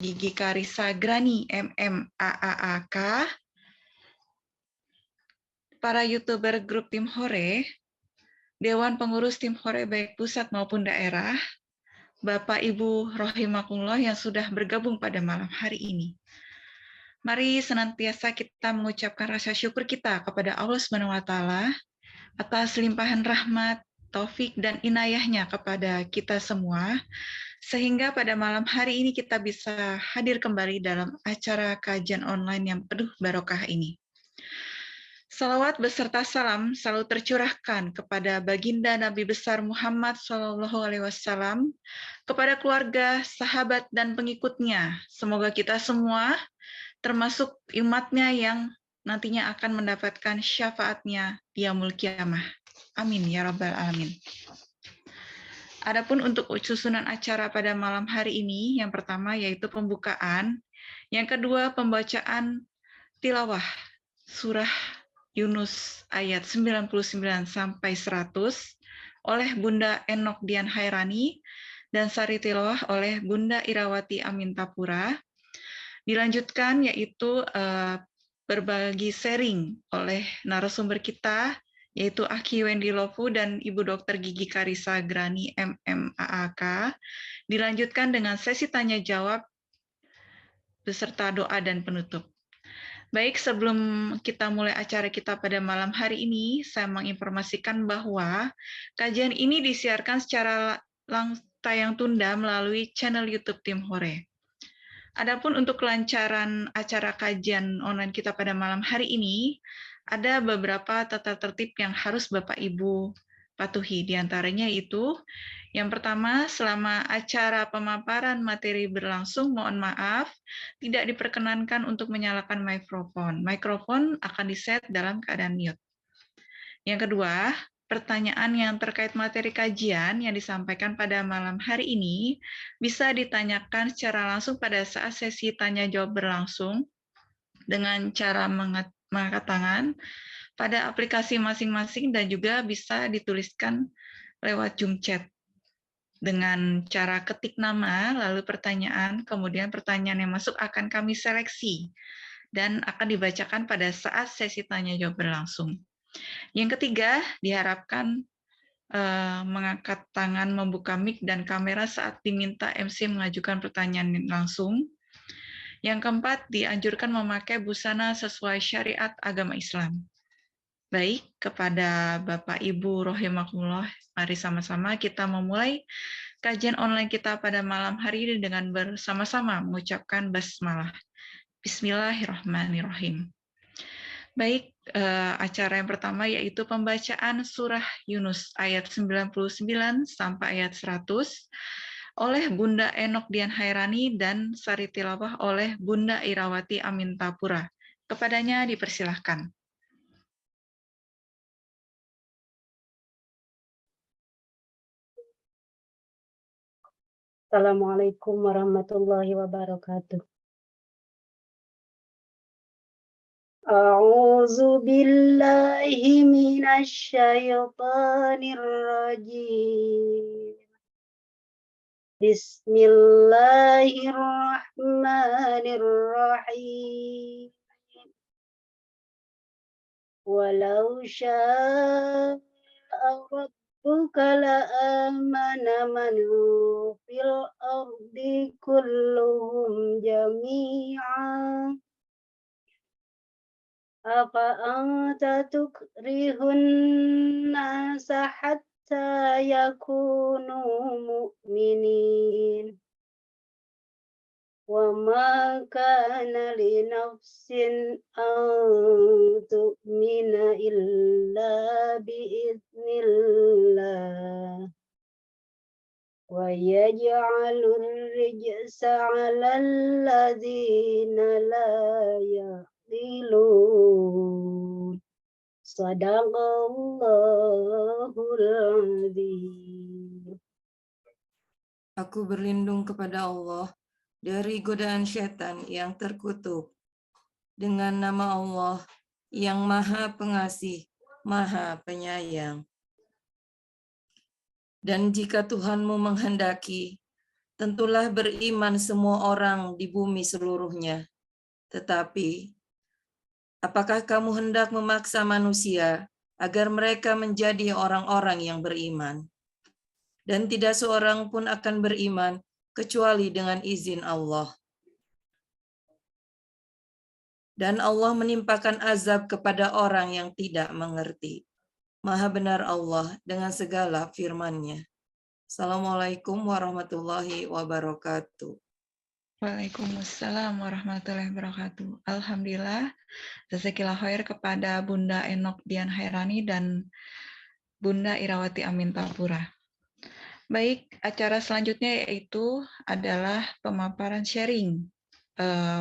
Gigi Karisa Grani MMAAK, para YouTuber grup Tim Hore, Dewan Pengurus Tim Hore baik pusat maupun daerah, Bapak Ibu rahimakumullah yang sudah bergabung pada malam hari ini. Mari senantiasa kita mengucapkan rasa syukur kita kepada Allah SWT atas limpahan rahmat, taufik, dan inayahnya kepada kita semua, sehingga pada malam hari ini kita bisa hadir kembali dalam acara kajian online yang penuh barokah ini. Salawat beserta salam selalu tercurahkan kepada baginda Nabi besar Muhammad SAW, kepada keluarga, sahabat, dan pengikutnya. Semoga kita semua termasuk umatnya yang nantinya akan mendapatkan syafaatnya di yaumul qiyamah. Amin ya rabbal alamin. Adapun untuk susunan acara pada malam hari ini, yang pertama yaitu pembukaan, yang kedua pembacaan tilawah surah Yunus ayat 99 sampai 100 oleh Bunda Enok Dian Hairani dan sari tilawah oleh Bunda Irawati Amintapura. Dilanjutkan yaitu berbagi sharing oleh narasumber kita, yaitu Aki Wendy Lofu dan Ibu Dr. Gigi Karisa Grani MMAAK. Dilanjutkan dengan sesi tanya jawab beserta doa dan penutup. Baik, sebelum kita mulai acara kita pada malam hari ini, saya menginformasikan bahwa kajian ini disiarkan secara tayang tunda melalui channel YouTube Tim Hore. Adapun untuk kelancaran acara kajian online kita pada malam hari ini, ada beberapa tata tertib yang harus Bapak Ibu patuhi. Di antaranya itu, yang pertama, selama acara pemaparan materi berlangsung, mohon maaf, tidak diperkenankan untuk menyalakan mikrofon. Mikrofon akan diset dalam keadaan mute. Yang kedua, pertanyaan yang terkait materi kajian yang disampaikan pada malam hari ini bisa ditanyakan secara langsung pada saat sesi tanya-jawab berlangsung dengan cara mengangkat tangan pada aplikasi masing-masing dan juga bisa dituliskan lewat Zoom chat dengan cara ketik nama, lalu pertanyaan, kemudian pertanyaan yang masuk akan kami seleksi dan akan dibacakan pada saat sesi tanya-jawab berlangsung. Yang ketiga, diharapkan mengangkat tangan, membuka mic dan kamera saat diminta MC mengajukan pertanyaan langsung. Yang keempat, dianjurkan memakai busana sesuai syariat agama Islam. Baik, kepada Bapak Ibu rahimakumullah, mari sama-sama kita memulai kajian online kita pada malam hari ini dengan bersama-sama mengucapkan basmalah. Bismillahirrahmanirrahim. Baik, acara yang pertama yaitu pembacaan surah Yunus ayat 99 sampai ayat 100 oleh Bunda Enok Dian Hairani dan sari tilawah oleh Bunda Irawati Amintapura. Kepadanya dipersilahkan. Assalamualaikum warahmatullahi wabarakatuh. A'udzu billahi minasy syaithanir rajim. Bismillahirrahmanirrahim. Walau syaa rabbuka la'amana man fil ardi kulluhum jami'an. Afa anta tukrihun nasa hatta yakunu mu'minin. Wa ma kana li nafsin an tu'mina illa bi'iznillah. Wa yaj'alur rijsa 'alal ladzina la ya'qilun. Shadaqallahul azim. Aku berlindung kepada Allah dari godaan syaitan yang terkutuk. Dengan nama Allah yang Maha Pengasih, Maha Penyayang. Dan jika Tuhanmu menghendaki, tentulah beriman semua orang di bumi seluruhnya. Tetapi, apakah kamu hendak memaksa manusia agar mereka menjadi orang-orang yang beriman? Dan tidak seorang pun akan beriman kecuali dengan izin Allah. Dan Allah menimpakan azab kepada orang yang tidak mengerti. Maha benar Allah dengan segala firman-Nya. Assalamualaikum warahmatullahi wabarakatuh. Waalaikumsalam warahmatullahi wabarakatuh. Alhamdulillah, jazakillah khair kepada Bunda Enok Dian Hairani dan Bunda Irawati Amintapura. Baik, acara selanjutnya yaitu adalah pemaparan sharing,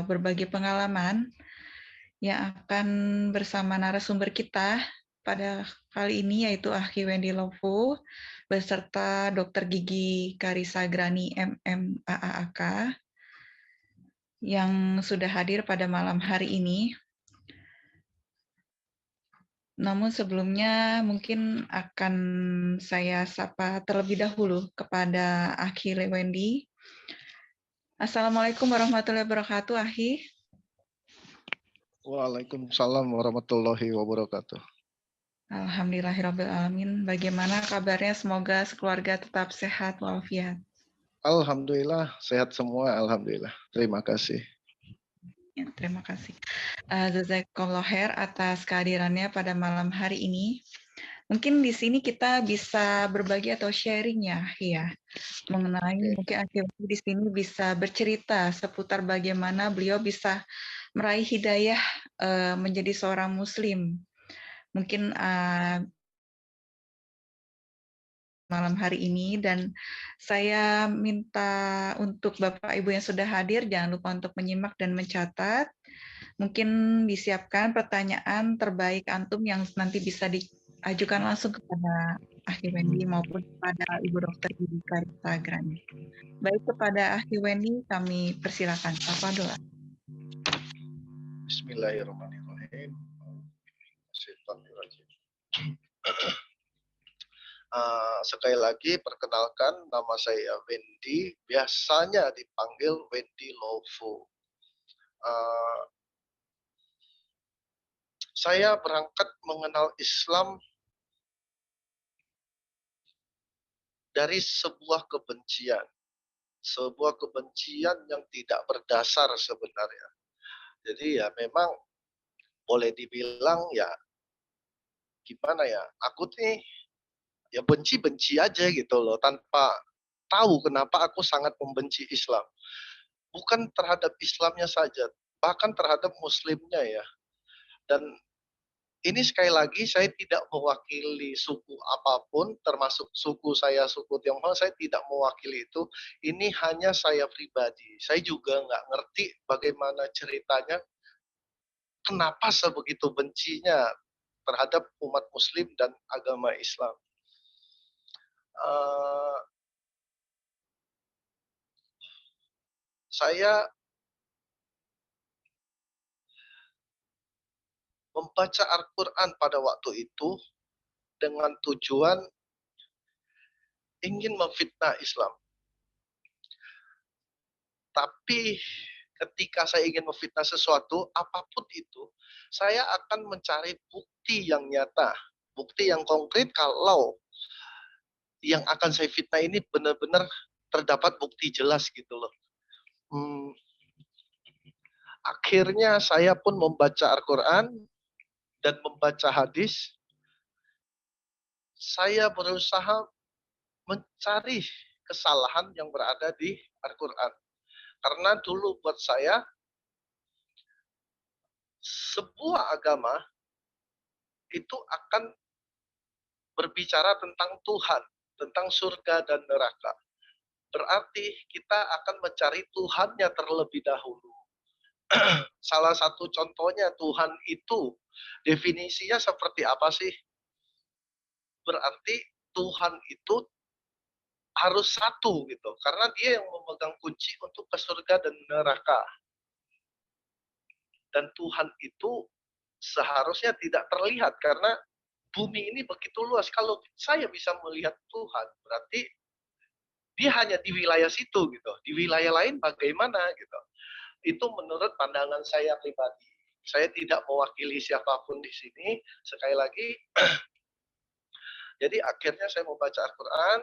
berbagi pengalaman yang akan bersama narasumber kita pada kali ini yaitu Akhi Wendy Lovo beserta Dr. Gigi Karisa Grani MMAAK yang sudah hadir pada malam hari ini. Namun sebelumnya mungkin akan saya sapa terlebih dahulu kepada Akhi Wendy. Assalamualaikum warahmatullahi wabarakatuh, Akhi. Waalaikumsalam warahmatullahi wabarakatuh. Alhamdulillahirabbil alamin. Bagaimana kabarnya? Semoga sekeluarga tetap sehat walafiat. Alhamdulillah sehat semua, alhamdulillah. Terima kasih. Ya, terima kasih. Jazakallah khair atas kehadirannya pada malam hari ini. Mungkin di sini kita bisa berbagi atau sharing ya, mengenai mungkin akhirnya di sini bisa bercerita seputar bagaimana beliau bisa meraih hidayah menjadi seorang Muslim. Mungkin malam hari ini, dan saya minta untuk Bapak Ibu yang sudah hadir jangan lupa untuk menyimak dan mencatat. Mungkin disiapkan pertanyaan terbaik antum yang nanti bisa diajukan langsung kepada Akhi Wendy maupun kepada Ibu Dr. Gigi Karisa Grani. Baik, kepada Akhi Wendy kami persilakan. Apa doa? Bismillahirrahmanirrahim. Sekali lagi perkenalkan, nama saya Wendy, biasanya dipanggil Wendy Lovo. Saya berangkat mengenal Islam dari sebuah kebencian yang tidak berdasar sebenarnya. Jadi ya memang boleh dibilang ya gimana ya, aku nih ya benci-benci aja gitu loh, tanpa tahu kenapa aku sangat membenci Islam. Bukan terhadap Islamnya saja, bahkan terhadap Muslimnya ya. Dan ini sekali lagi saya tidak mewakili suku apapun, termasuk suku saya, suku Tionghoa, saya tidak mewakili itu. Ini hanya saya pribadi. Saya juga nggak ngerti bagaimana ceritanya, kenapa sebegitu bencinya terhadap umat Muslim dan agama Islam. Saya membaca Al-Quran pada waktu itu dengan tujuan ingin memfitnah Islam. Tapi ketika saya ingin memfitnah sesuatu, apapun itu, saya akan mencari bukti yang nyata, bukti yang konkret kalau yang akan saya fitnah ini benar-benar terdapat bukti jelas gitu loh. Akhirnya saya pun membaca Al-Quran dan membaca hadis. Saya berusaha mencari kesalahan yang berada di Al-Quran. Karena dulu buat saya, sebuah agama itu akan berbicara tentang Tuhan, tentang surga dan neraka. Berarti kita akan mencari Tuhannya terlebih dahulu. Salah satu contohnya Tuhan itu definisinya seperti apa sih? Berarti Tuhan itu harus satu gitu, karena dia yang memegang kunci untuk ke surga dan neraka. Dan Tuhan itu seharusnya tidak terlihat karena bumi ini begitu luas. Kalau saya bisa melihat Tuhan, berarti dia hanya di wilayah situ gitu. Di wilayah lain bagaimana gitu. Itu menurut pandangan saya pribadi. Saya tidak mewakili siapapun di sini. Sekali lagi, jadi akhirnya saya membaca Al-Quran,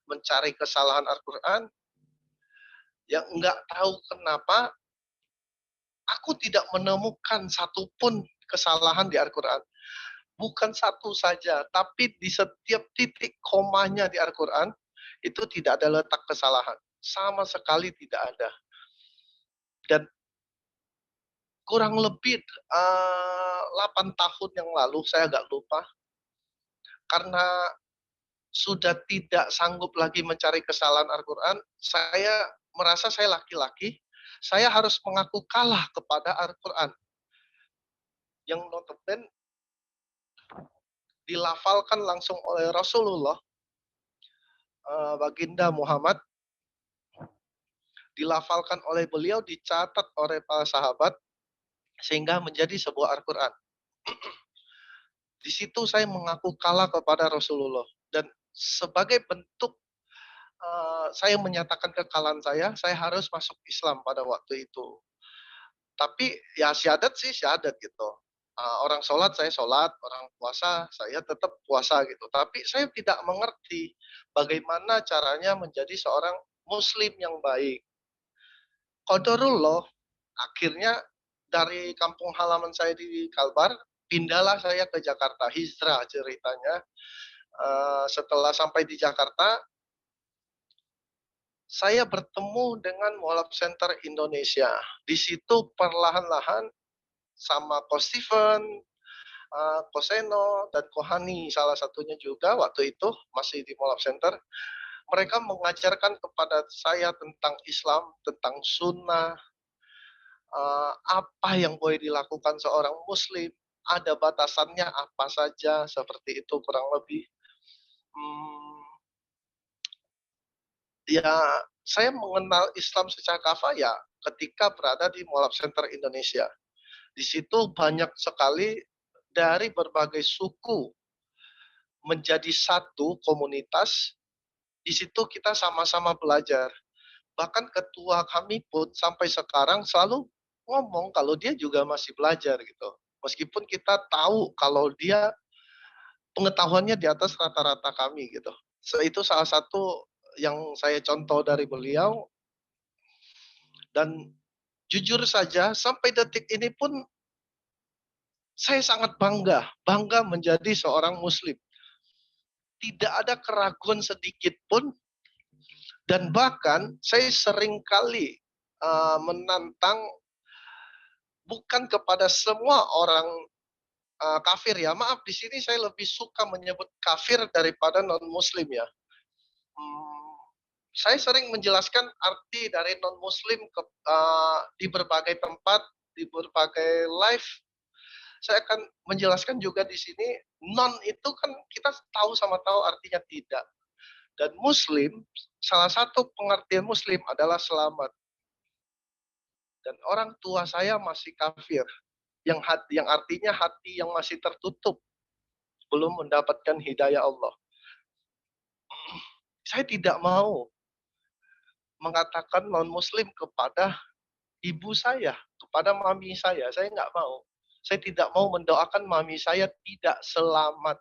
mencari kesalahan Al-Quran, yang enggak tahu kenapa aku tidak menemukan satupun kesalahan di Al-Quran. Bukan satu saja, tapi di setiap titik komanya di Al-Quran, itu tidak ada letak kesalahan. Sama sekali tidak ada. Dan kurang lebih 8 tahun yang lalu, saya agak lupa, karena sudah tidak sanggup lagi mencari kesalahan Al-Quran, saya merasa saya laki-laki, saya harus mengaku kalah kepada Al-Quran. Yang notabene dilafalkan langsung oleh Rasulullah, Baginda Muhammad, dilafalkan oleh beliau, dicatat oleh para sahabat, sehingga menjadi sebuah Al-Quran. Di situ saya mengaku kalah kepada Rasulullah. Dan sebagai bentuk saya menyatakan kekalahan saya harus masuk Islam pada waktu itu. Tapi ya syahadat sih syahadat gitu. Orang sholat saya sholat, orang puasa saya tetap puasa gitu. Tapi saya tidak mengerti bagaimana caranya menjadi seorang muslim yang baik. Qadarullah, akhirnya dari kampung halaman saya di Kalbar, pindahlah saya ke Jakarta, hijrah ceritanya. Setelah sampai di Jakarta, saya bertemu dengan Mualaf Center Indonesia. Di situ perlahan-lahan sama Ko Steven, Ko Seno, dan Ko Hani, salah satunya juga waktu itu masih di Mualaf Center. Mereka mengajarkan kepada saya tentang Islam, tentang sunnah, apa yang boleh dilakukan seorang muslim, ada batasannya apa saja, seperti itu kurang lebih. Ya, saya mengenal Islam secara kafah ya ketika berada di Mualaf Center Indonesia. Di situ banyak sekali dari berbagai suku menjadi satu komunitas. Di situ kita sama-sama belajar. Bahkan ketua kami pun sampai sekarang selalu ngomong kalau dia juga masih belajar gitu. Meskipun kita tahu kalau dia pengetahuannya di atas rata-rata kami gitu. So, itu salah satu yang saya contoh dari beliau. Dan jujur saja sampai detik ini pun saya sangat bangga menjadi seorang muslim. Tidak ada keraguan sedikit pun, dan bahkan saya seringkali menantang bukan kepada semua orang kafir ya. Maaf, di sini saya lebih suka menyebut kafir daripada non-muslim ya. Saya sering menjelaskan arti dari non-muslim di berbagai tempat, di berbagai live. Saya akan menjelaskan juga di sini, non itu kan kita tahu sama tahu artinya tidak. Dan muslim, salah satu pengertian muslim adalah selamat. Dan orang tua saya masih kafir, yang artinya hati yang masih tertutup, belum mendapatkan hidayah Allah. Saya tidak mau mengatakan non-muslim kepada ibu saya, kepada mami saya nggak mau. Saya tidak mau mendoakan mami saya tidak selamat,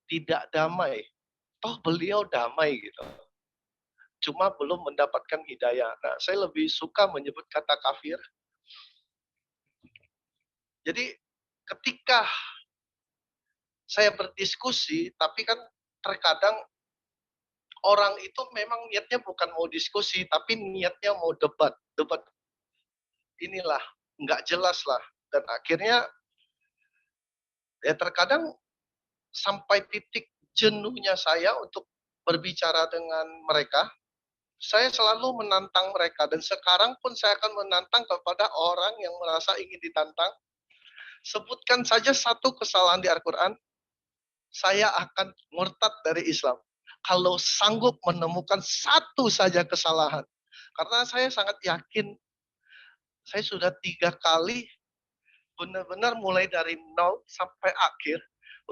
tidak damai. Toh beliau damai gitu. Cuma belum mendapatkan hidayah. Nah, saya lebih suka menyebut kata kafir. Jadi ketika saya berdiskusi, tapi kan terkadang orang itu memang niatnya bukan mau diskusi, tapi niatnya mau debat. Debat inilah, nggak jelas lah. Dan akhirnya ya terkadang sampai titik jenuhnya saya untuk berbicara dengan mereka, saya selalu menantang mereka. Dan sekarang pun saya akan menantang kepada orang yang merasa ingin ditantang. Sebutkan saja satu kesalahan di Al-Quran, saya akan murtad dari Islam. Kalau sanggup menemukan satu saja kesalahan. Karena saya sangat yakin, saya sudah 3 kali benar-benar mulai dari nol sampai akhir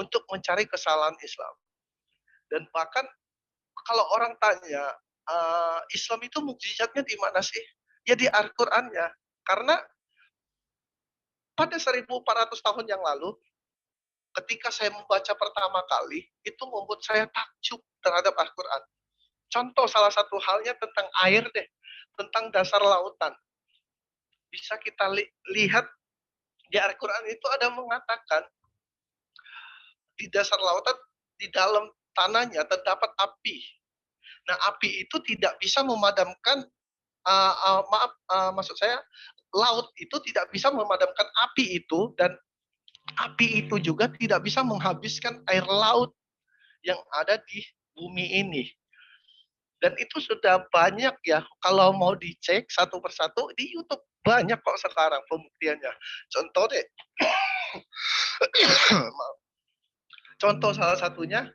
untuk mencari kesalahan Islam. Dan bahkan kalau orang tanya, Islam itu mukjizatnya di mana sih? Ya di Al-Qur'annya. Karena pada 1400 tahun yang lalu, ketika saya membaca pertama kali, itu membuat saya takjub terhadap Al-Qur'an. Contoh salah satu halnya tentang air deh, tentang dasar lautan. Bisa kita lihat di Al-Qur'an itu ada mengatakan, di dasar lautan, di dalam tanahnya terdapat api. Nah, api itu tidak bisa memadamkan, maksud saya, laut itu tidak bisa memadamkan api itu, dan api itu juga tidak bisa menghabiskan air laut yang ada di bumi ini. Dan itu sudah banyak ya, kalau mau dicek satu persatu di YouTube, banyak kok sekarang pembuktiannya. Contoh deh, contoh salah satunya,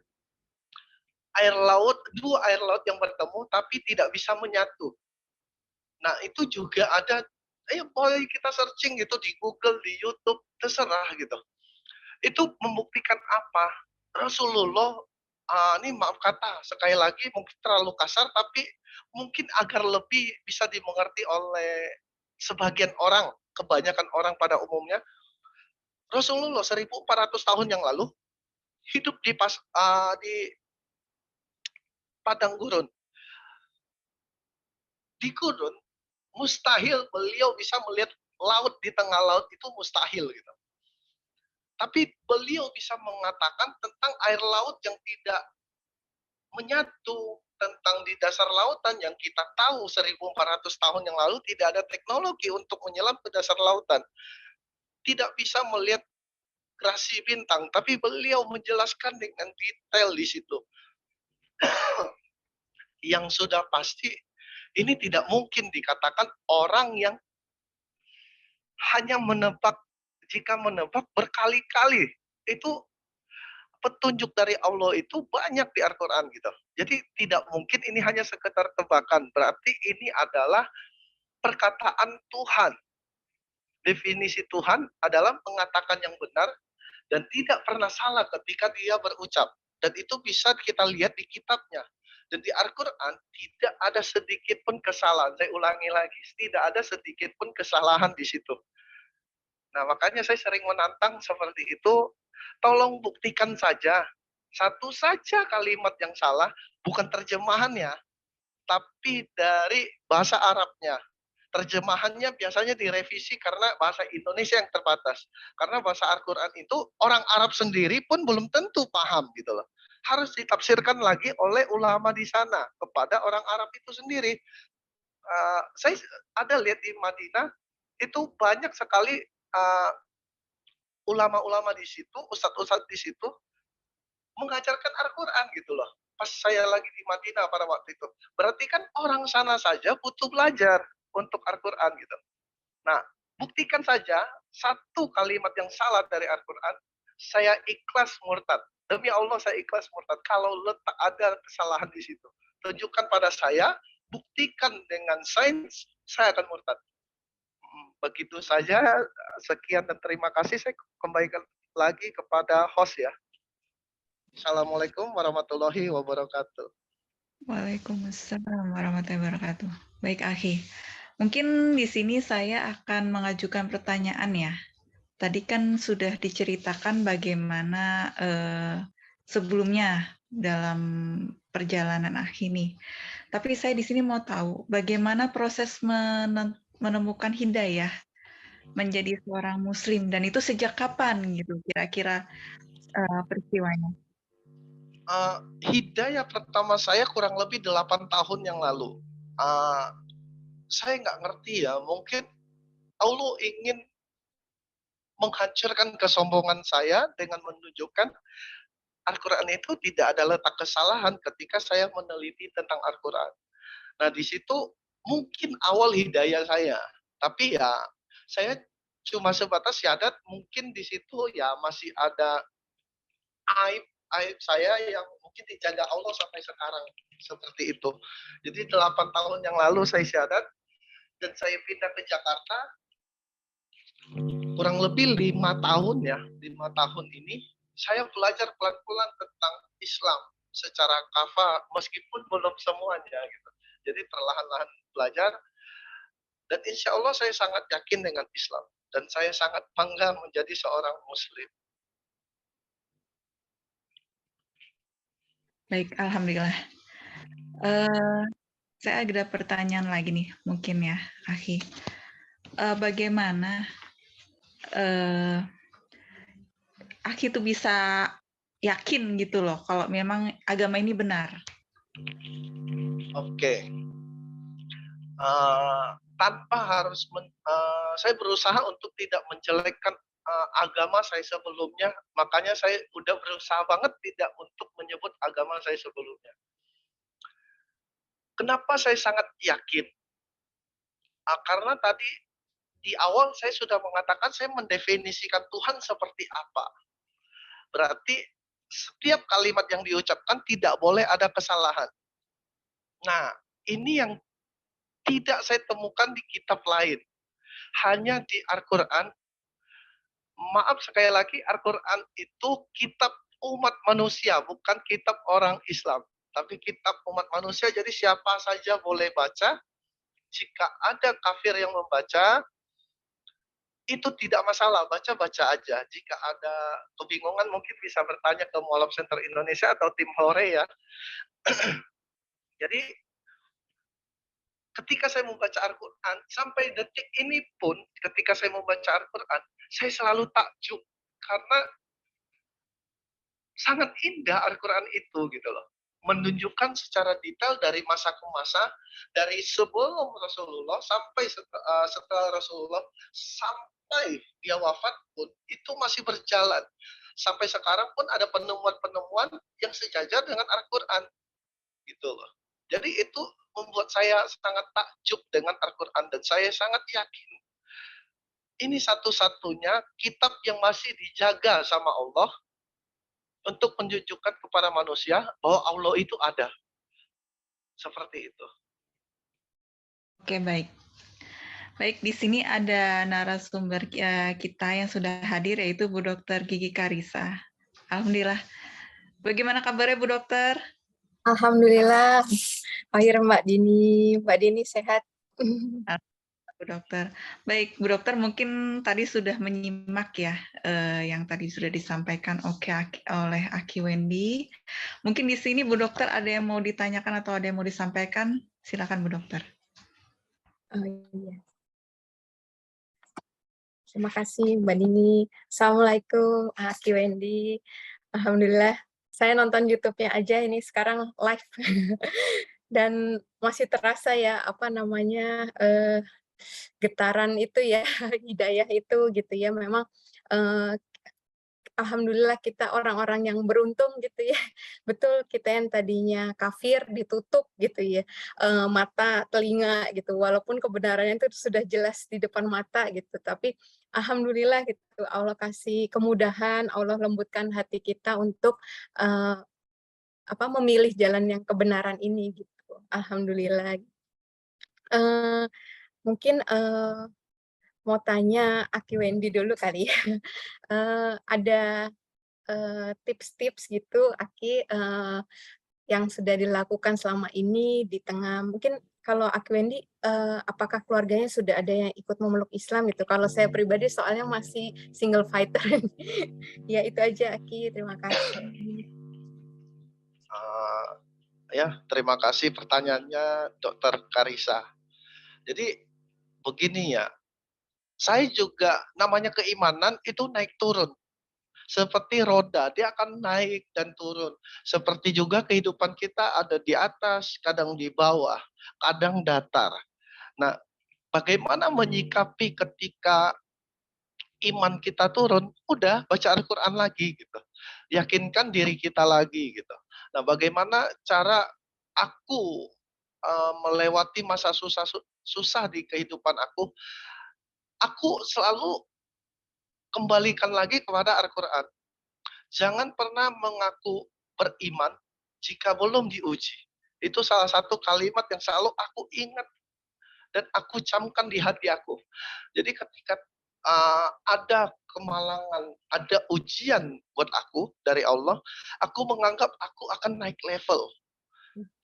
dua air laut yang bertemu tapi tidak bisa menyatu. Nah, itu juga ada, boleh kita searching gitu di Google, di YouTube, terserah gitu. Itu membuktikan apa? Rasulullah, ini maaf kata, sekali lagi mungkin terlalu kasar, tapi mungkin agar lebih bisa dimengerti oleh sebagian orang, kebanyakan orang pada umumnya. Rasulullah 1400 tahun yang lalu hidup di padang gurun. Di gurun, mustahil beliau bisa melihat laut di tengah laut, itu mustahil gitu. Tapi beliau bisa mengatakan tentang air laut yang tidak menyatu, tentang di dasar lautan yang kita tahu 1400 tahun yang lalu tidak ada teknologi untuk menyelam ke dasar lautan. Tidak bisa melihat gerasi bintang, tapi beliau menjelaskan dengan detail di situ. Yang sudah pasti, ini tidak mungkin dikatakan orang yang hanya menebak, jika menebak berkali-kali. Itu petunjuk dari Allah itu banyak di Al-Quran gitu. Jadi tidak mungkin ini hanya sekedar tebakan. Berarti ini adalah perkataan Tuhan. Definisi Tuhan adalah mengatakan yang benar dan tidak pernah salah ketika dia berucap. Dan itu bisa kita lihat di kitabnya. Dan di Al-Quran tidak ada sedikit pun kesalahan. Saya ulangi lagi, tidak ada sedikit pun kesalahan di situ. Nah, makanya saya sering menantang seperti itu, tolong buktikan saja. Satu saja kalimat yang salah, bukan terjemahannya, tapi dari bahasa Arabnya. Terjemahannya biasanya direvisi karena bahasa Indonesia yang terbatas. Karena bahasa Al-Quran itu orang Arab sendiri pun belum tentu paham gitu loh. Harus ditafsirkan lagi oleh ulama di sana kepada orang Arab itu sendiri. Saya ada lihat di Madinah, itu banyak sekali ulama-ulama di situ, ustadz-ustadz di situ, mengajarkan Al-Quran gitu loh. Pas saya lagi di Madinah pada waktu itu. Berarti kan orang sana saja butuh belajar untuk Al-Quran gitu. Nah, buktikan saja satu kalimat yang salah dari Al-Quran, saya ikhlas murtad. Demi Allah saya ikhlas murtad. Kalau letak ada kesalahan di situ, tunjukkan pada saya, buktikan dengan sains, saya akan murtad. Begitu saja, sekian dan terima kasih. Saya kembalikan lagi kepada host ya. Assalamualaikum warahmatullahi wabarakatuh. Waalaikumsalam warahmatullahi wabarakatuh. Baik, Akhi. Mungkin di sini saya akan mengajukan pertanyaan ya. Tadi kan sudah diceritakan bagaimana sebelumnya dalam perjalanan Akhi ini. Tapi saya di sini mau tahu bagaimana proses menemukan hidayah menjadi seorang muslim, dan itu sejak kapan gitu kira-kira peristiwanya? Hidayah pertama saya kurang lebih 8 tahun yang lalu. Saya nggak ngerti ya, mungkin Allah ingin menghancurkan kesombongan saya dengan menunjukkan Al-Quran itu tidak ada letak kesalahan ketika saya meneliti tentang Al-Quran. Nah, di situ mungkin awal hidayah saya. Tapi ya, saya cuma sebatas syahadat, mungkin di situ ya masih ada aib saya yang mungkin dijaga Allah sampai sekarang. Seperti itu. Jadi 8 tahun yang lalu saya syahadat, dan saya pindah ke Jakarta, kurang lebih 5 tahun ya. 5 tahun ini, saya belajar pelan-pelan tentang Islam. secara kafah meskipun belum semuanya gitu. Jadi perlahan-lahan belajar dan insya Allah saya sangat yakin dengan Islam dan saya sangat bangga menjadi seorang Muslim. Baik, alhamdulillah. Saya ada pertanyaan lagi nih, mungkin ya, Akhi. Bagaimana Akhi itu bisa yakin gitu loh, kalau memang agama ini benar? Oke. Tanpa harus saya berusaha untuk tidak menjelekkan agama saya sebelumnya, makanya saya udah berusaha banget tidak untuk menyebut agama saya sebelumnya. Kenapa saya sangat yakin? Karena tadi di awal saya sudah mengatakan saya mendefinisikan Tuhan seperti apa. Berarti setiap kalimat yang diucapkan tidak boleh ada kesalahan. Nah, ini yang tidak saya temukan di kitab lain. Hanya di Al-Quran. Maaf sekali lagi, Al-Quran itu kitab umat manusia, bukan kitab orang Islam. Tapi kitab umat manusia, jadi siapa saja boleh baca. Jika ada kafir yang membaca, itu tidak masalah, baca-baca aja. Jika ada kebingungan, mungkin bisa bertanya ke Mualaf Center Indonesia atau tim Hore ya. Jadi, ketika saya membaca Al-Quran, sampai detik ini pun, ketika saya membaca Al-Quran, saya selalu takjub. Karena sangat indah Al-Quran itu gitu loh. Menunjukkan secara detail dari masa ke masa, dari sebelum Rasulullah sampai setelah Rasulullah, sampai dia wafat pun itu masih berjalan. Sampai sekarang pun ada penemuan-penemuan yang sejajar dengan Al-Quran gitu loh. Jadi itu membuat saya sangat takjub dengan Al-Quran dan saya sangat yakin ini satu-satunya kitab yang masih dijaga sama Allah untuk menunjukkan kepada manusia bahwa Allah itu ada. Seperti itu. Oke, baik. Baik, di sini ada narasumber kita yang sudah hadir, yaitu Bu Dr. Gigi Karisa. Alhamdulillah. Bagaimana kabarnya Bu Dokter? Alhamdulillah. Akhir Mbak Dini sehat. Bu Dokter. Baik, Bu Dokter mungkin tadi sudah menyimak ya yang tadi sudah disampaikan oleh Aki Wendy. Mungkin di sini Bu Dokter ada yang mau ditanyakan atau ada yang mau disampaikan? Silakan Bu Dokter. Oh, iya. Terima kasih Mbak Dini. Assalamualaikum Aki Wendy. Alhamdulillah. Saya nonton YouTube-nya aja ini sekarang live. Dan masih terasa ya getaran itu ya, hidayah itu gitu ya. Memang alhamdulillah kita orang-orang yang beruntung gitu ya. Betul, kita yang tadinya kafir ditutup gitu ya, mata, telinga gitu. Walaupun kebenarannya itu sudah jelas di depan mata gitu, tapi alhamdulillah gitu Allah kasih kemudahan, Allah lembutkan hati kita untuk memilih jalan yang kebenaran ini gitu. Alhamdulillah. Mungkin mau tanya Aki Wendy dulu kali ya. Ada tips-tips gitu Aki yang sudah dilakukan selama ini di tengah mungkin kalau Aki Wendy apakah keluarganya sudah ada yang ikut memeluk Islam gitu? Kalau saya pribadi soalnya masih single fighter. Ya itu aja Aki, terima kasih. Ya, terima kasih pertanyaannya Dr. Karisa. Jadi begini ya, saya juga namanya keimanan itu naik turun. Seperti roda, dia akan naik dan turun. Seperti juga kehidupan kita ada di atas, kadang di bawah, kadang datar. Nah, bagaimana menyikapi ketika iman kita turun? Udah, baca Al-Quran lagi gitu. Yakinkan diri kita lagi gitu. Nah, bagaimana cara aku melewati masa susah di kehidupan aku? Aku selalu kembalikan lagi kepada Al-Quran. Jangan pernah mengaku beriman jika belum diuji. Itu salah satu kalimat yang selalu aku ingat dan aku camkan di hati aku. Jadi ketika ada kemalangan, ada ujian buat aku dari Allah, aku menganggap aku akan naik level.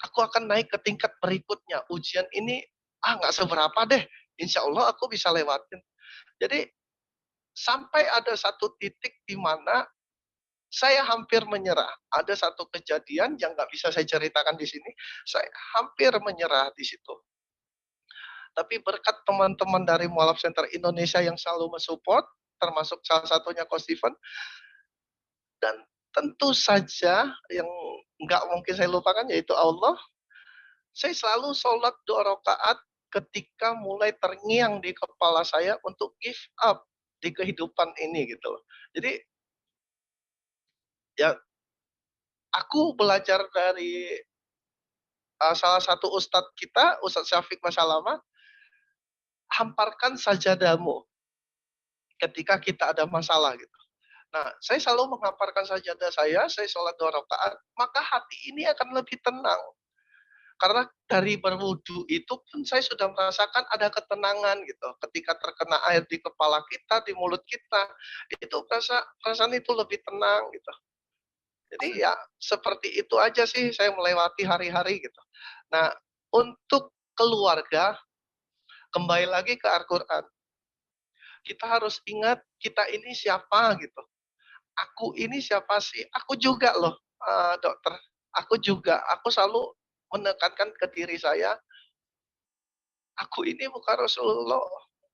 Aku akan naik ke tingkat berikutnya. Ujian ini, nggak seberapa deh. Insya Allah aku bisa lewatin. Jadi, sampai ada satu titik di mana saya hampir menyerah. Ada satu kejadian yang nggak bisa saya ceritakan di sini. Saya hampir menyerah di situ. Tapi berkat teman-teman dari Mualaf Center Indonesia yang selalu mensupport, termasuk salah satunya Coach Steven, dan tentu saja yang nggak mungkin saya lupakan yaitu Allah. Saya selalu sholat 2 rakaat ketika mulai terngiang di kepala saya untuk give up di kehidupan ini gitu loh. Jadi ya aku belajar dari salah satu ustadz kita, Ustadz Syafiq Masalama, hamparkan sajadamu ketika kita ada masalah gitu. Nah, saya selalu menghamparkan sajadah saya sholat 2 rakaat, maka hati ini akan lebih tenang. Karena dari berwudu itu pun saya sudah merasakan ada ketenangan gitu. Ketika terkena air di kepala kita, di mulut kita, itu perasaan itu lebih tenang gitu. Jadi ya seperti itu aja sih saya melewati hari-hari gitu. Nah, untuk keluarga, kembali lagi ke Al-Quran. Kita harus ingat kita ini siapa gitu. Aku ini siapa sih? Aku juga loh, dokter. Aku juga. Aku selalu menekankan ke diri saya, aku ini bukan Rasulullah.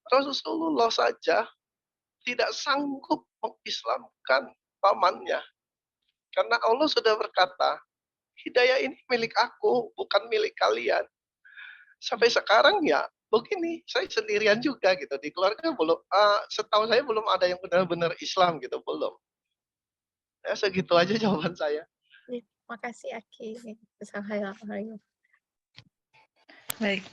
Rasulullah saja tidak sanggup mengislamkan pamannya. Karena Allah sudah berkata, hidayah ini milik aku, bukan milik kalian. Sampai sekarang ya begini, saya sendirian juga gitu. Di keluarga belum, setahu saya belum ada yang benar-benar Islam gitu, belum. Ya segitu aja jawaban saya. Makasih Aki. Assalamualaikum. Baik,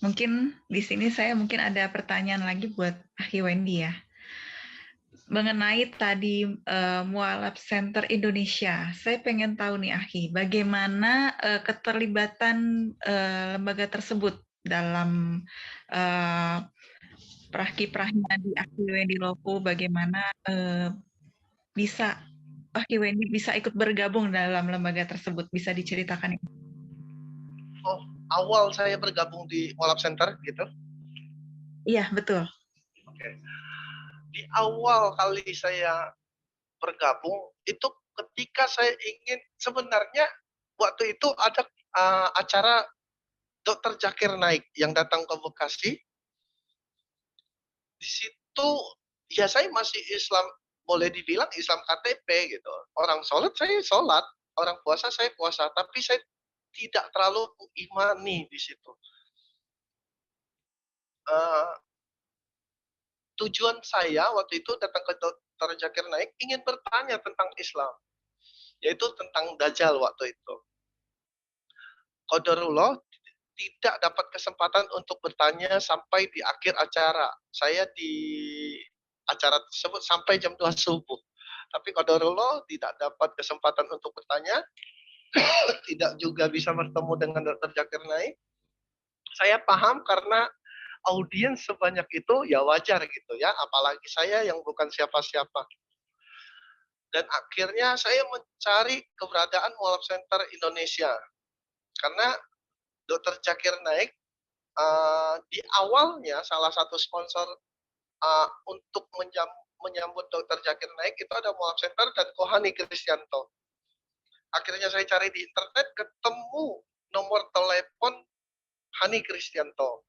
mungkin di sini saya mungkin ada pertanyaan lagi buat Aki Wendy ya. Mengenai tadi Mualaf Center Indonesia, saya pengen tahu nih Aki, bagaimana keterlibatan lembaga tersebut dalam prah-kiprahnya di Aki Wendy Lopo, bagaimana bisa Aki Wendy bisa ikut bergabung dalam lembaga tersebut, bisa diceritakan? Oh, awal saya bergabung di Mualaf Center gitu. Iya, betul. Oke. Di awal kali saya bergabung itu ketika saya ingin, sebenarnya waktu itu ada acara Dr. Zakir Naik yang datang ke Bekasi. Di situ ya saya masih Islam, boleh dibilang Islam KTP gitu. Orang sholat saya sholat, orang puasa saya puasa, tapi saya tidak terlalu mengimani di situ. Tujuan saya waktu itu datang ke Dr. Zakir Naik ingin bertanya tentang Islam, yaitu tentang Dajjal waktu itu. Qadarullah tidak dapat kesempatan untuk bertanya sampai di akhir acara. Saya di acara tersebut sampai jam 2 subuh. Tapi qadarullah tidak dapat kesempatan untuk bertanya, tidak juga bisa bertemu dengan Dr. Zakir Naik. Saya paham karena audiens sebanyak itu ya wajar gitu ya, apalagi saya yang bukan siapa-siapa. Dan akhirnya saya mencari keberadaan Mualaf Center Indonesia. Karena Dr. Zakir Naik di awalnya salah satu sponsor untuk menyambut Dr. Zakir Naik itu ada Mualaf Center dan Kohani Kristianto. Akhirnya saya cari di internet, ketemu nomor telepon Hani Kristianto.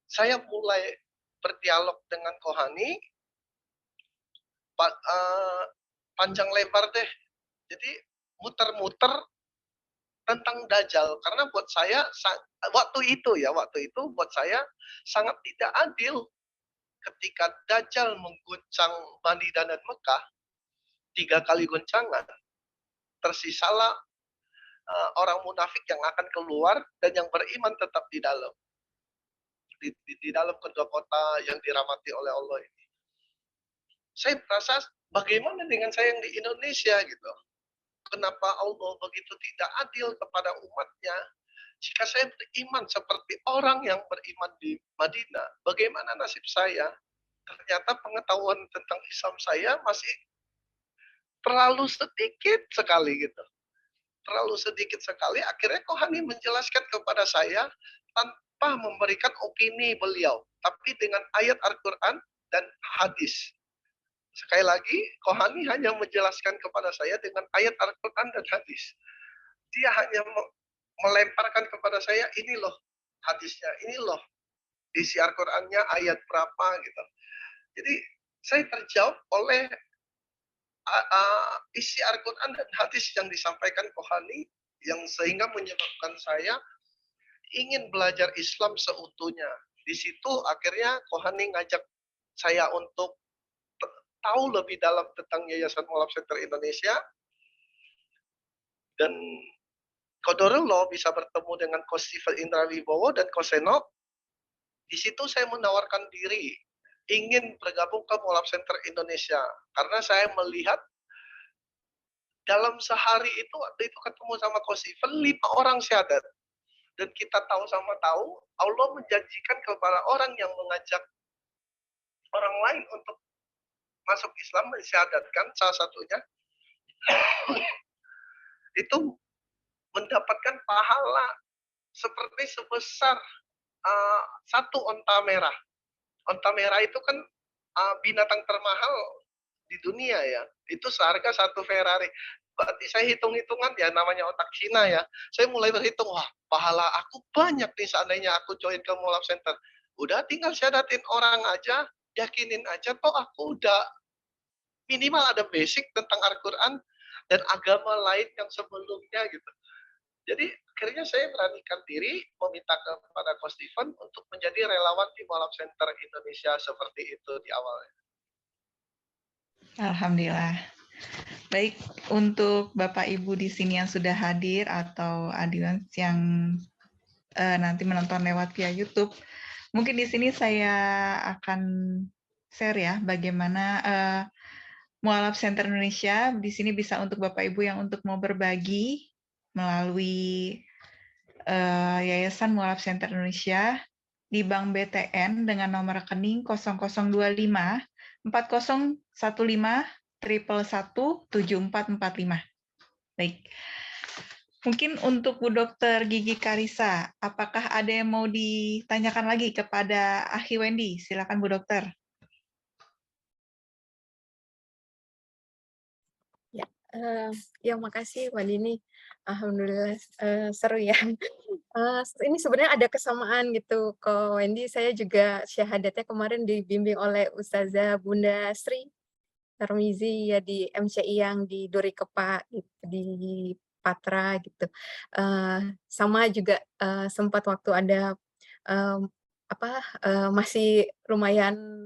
Saya mulai berdialog dengan Kohani, panjang lebar deh. Jadi muter-muter tentang Dajjal, karena buat saya waktu itu buat saya sangat tidak adil ketika Dajjal mengguncang Madinah dan Mekah 3 kali goncangan, tersisalah orang munafik yang akan keluar dan yang beriman tetap di dalam di dalam kedua kota yang dirahmati oleh Allah ini. Saya merasa bagaimana dengan saya yang di Indonesia gitu. Kenapa Allah begitu tidak adil kepada umatnya? Jika saya beriman seperti orang yang beriman di Madinah, bagaimana nasib saya? Ternyata pengetahuan tentang Islam saya masih terlalu sedikit sekali gitu. Terlalu sedikit sekali, akhirnya Kohani menjelaskan kepada saya tanpa memberikan opini beliau, tapi dengan ayat Al-Quran dan hadis. Sekali lagi, Kohani hanya menjelaskan kepada saya dengan ayat Al-Quran dan hadis. Dia hanya melemparkan kepada saya, ini loh hadisnya, ini loh isi Al-Qurannya ayat berapa gitu. Jadi saya terjawab oleh isi Al-Quran dan hadis yang disampaikan Kohani, yang sehingga menyebabkan saya ingin belajar Islam seutuhnya. Di situ akhirnya Kohani ngajak saya untuk tahu lebih dalam tentang Yayasan Mualaf Center Indonesia, dan Qadarullah bisa bertemu dengan Coach Steven Indra Wibowo dan Coach Senok. Di situ saya menawarkan diri ingin bergabung ke Mualaf Center Indonesia karena saya melihat dalam sehari itu, waktu itu ketemu sama Coach Steven, 5 orang syahadat. Dan kita tahu sama tahu, Allah menjanjikan kepada orang yang mengajak orang lain untuk masuk Islam, mensyahadatkan salah satunya, itu mendapatkan pahala seperti sebesar 1 onta merah. Onta merah itu kan binatang termahal di dunia ya. Itu seharga 1 Ferrari. Berarti saya hitung-hitungan ya, namanya otak Cina ya. Saya mulai berhitung, wah pahala aku banyak nih seandainya aku join ke Mualaf Center. Udah tinggal syahadatin orang aja, yakinin aja toh aku udah minimal ada basic tentang Al-Quran dan agama lain yang sebelumnya gitu. Jadi akhirnya saya beranikan diri meminta kepada Coach Steven untuk menjadi relawan di Mualaf Center Indonesia seperti itu di awalnya. Alhamdulillah. Baik, untuk Bapak Ibu di sini yang sudah hadir atau audiens yang nanti menonton lewat via YouTube, mungkin di sini saya akan share ya bagaimana Mualaf Center Indonesia di sini bisa untuk Bapak Ibu yang untuk mau berbagi melalui Yayasan Mualaf Center Indonesia di Bank BTN dengan nomor rekening 0025 4015 111 7445. Baik. Mungkin untuk Bu Dr. Gigi Karissa, apakah ada yang mau ditanyakan lagi kepada Akhi Wendy? Silakan Bu Dokter. Ya, makasih Walini. Alhamdulillah seru ya. Ini sebenarnya ada kesamaan gitu. Ko Wendy, saya juga syahadatnya kemarin dibimbing oleh Ustazah Bunda Sri Tarmizi ya di MCI yang di Duri Kepa di Patra gitu. Sama juga sempat waktu ada masih lumayan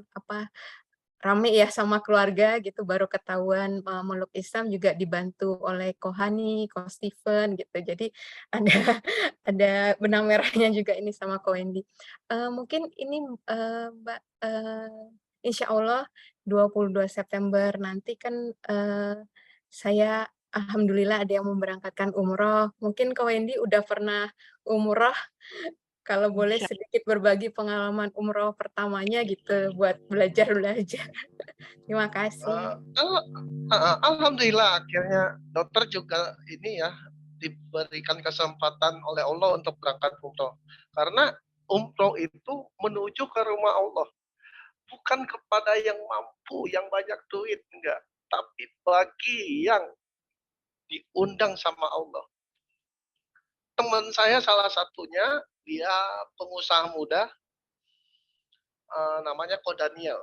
rame ya sama keluarga gitu, baru ketahuan meluk Islam juga dibantu oleh Kohani, Ko Steven gitu. Jadi ada ada benang merahnya juga ini sama Ko Wendy. Mungkin ini Mbak, insya Allah 22 September nanti kan saya alhamdulillah ada yang memberangkatkan umroh. Mungkin Ko Wendy udah pernah umroh, kalau boleh sedikit berbagi pengalaman umroh pertamanya gitu buat belajar-belajar. Terima kasih. Alhamdulillah akhirnya dokter juga ini ya diberikan kesempatan oleh Allah untuk berangkat umroh. Karena umroh itu menuju ke rumah Allah. Bukan kepada yang mampu, yang banyak duit, enggak. Tapi bagi yang diundang sama Allah. Teman saya salah satunya, dia pengusaha muda, namanya Ko Daniel.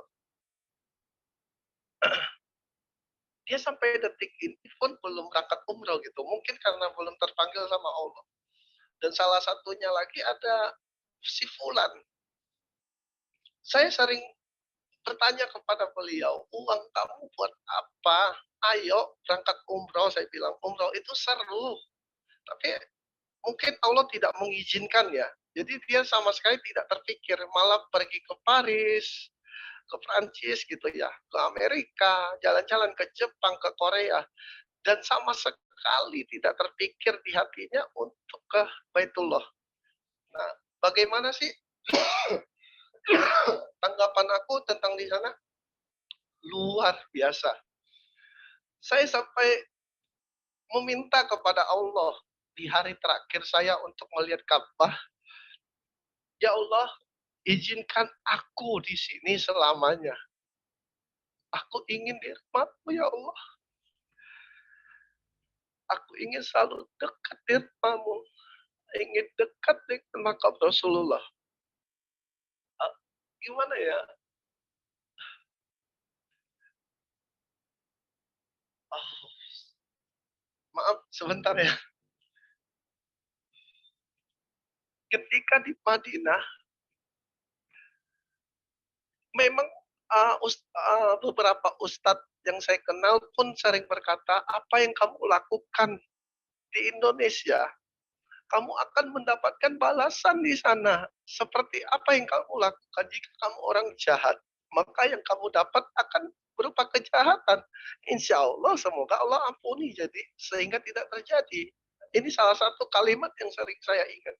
Dia sampai detik ini pun belum berangkat umroh gitu. Mungkin karena belum terpanggil sama Allah. Dan salah satunya lagi ada si Fulan. Saya sering bertanya kepada beliau, uang kamu buat apa? Ayo berangkat umroh, saya bilang. Umroh itu seru. Tapi mungkin Allah tidak mengizinkan ya. Jadi dia sama sekali tidak terpikir, malah pergi ke Paris, ke Prancis gitu ya, ke Amerika, jalan-jalan ke Jepang, ke Korea. Dan sama sekali tidak terpikir di hatinya untuk ke Baitullah. Nah, bagaimana sih tanggapan aku tentang di sana? Luar biasa. Saya sampai meminta kepada Allah di hari terakhir saya untuk melihat Ka'bah. Ya Allah, izinkan aku di sini selamanya. Aku ingin di rahmat-Mu ya Allah. Aku ingin selalu dekat di rahmat-Mu. Ingin dekat dengan makam Rasulullah. Gimana ya? Oh, maaf sebentar ya. Ketika di Madinah, memang beberapa ustadz yang saya kenal pun sering berkata, apa yang kamu lakukan di Indonesia, kamu akan mendapatkan balasan di sana. Seperti apa yang kamu lakukan jika kamu orang jahat, maka yang kamu dapat akan berupa kejahatan. Insya Allah, semoga Allah ampuni jadi sehingga tidak terjadi. Ini salah satu kalimat yang sering saya ingat.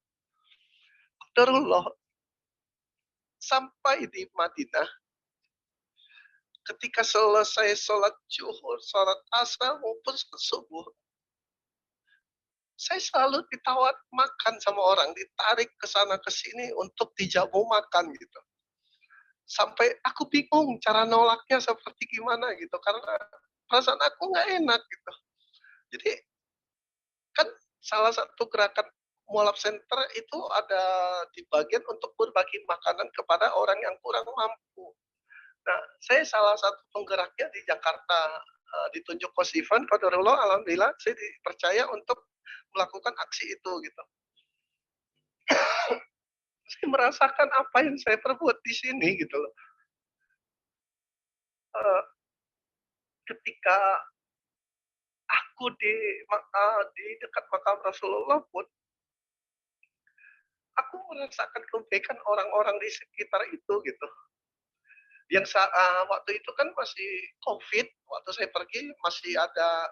Qadarullah, sampai di Madinah, ketika selesai sholat zuhur, sholat asar maupun sholat subuh, saya selalu ditawar makan sama orang, ditarik ke sana ke sini untuk dijamu makan gitu. Sampai aku bingung cara nolaknya seperti gimana gitu, karena perasaan aku nggak enak gitu. Jadi kan salah satu gerakan mualaf center itu ada di bagian untuk berbagi makanan kepada orang yang kurang mampu. Nah, saya salah satu penggeraknya di Jakarta, ditunjuk Coach Ivan, qadarullah, alhamdulillah saya dipercaya untuk melakukan aksi itu gitu. Saya merasakan apa yang saya perbuat di sini gitu loh. Ketika aku di dekat makam Rasulullah pun, aku merasakan kebaikan orang-orang di sekitar itu gitu. Yang waktu itu kan masih COVID, waktu saya pergi masih ada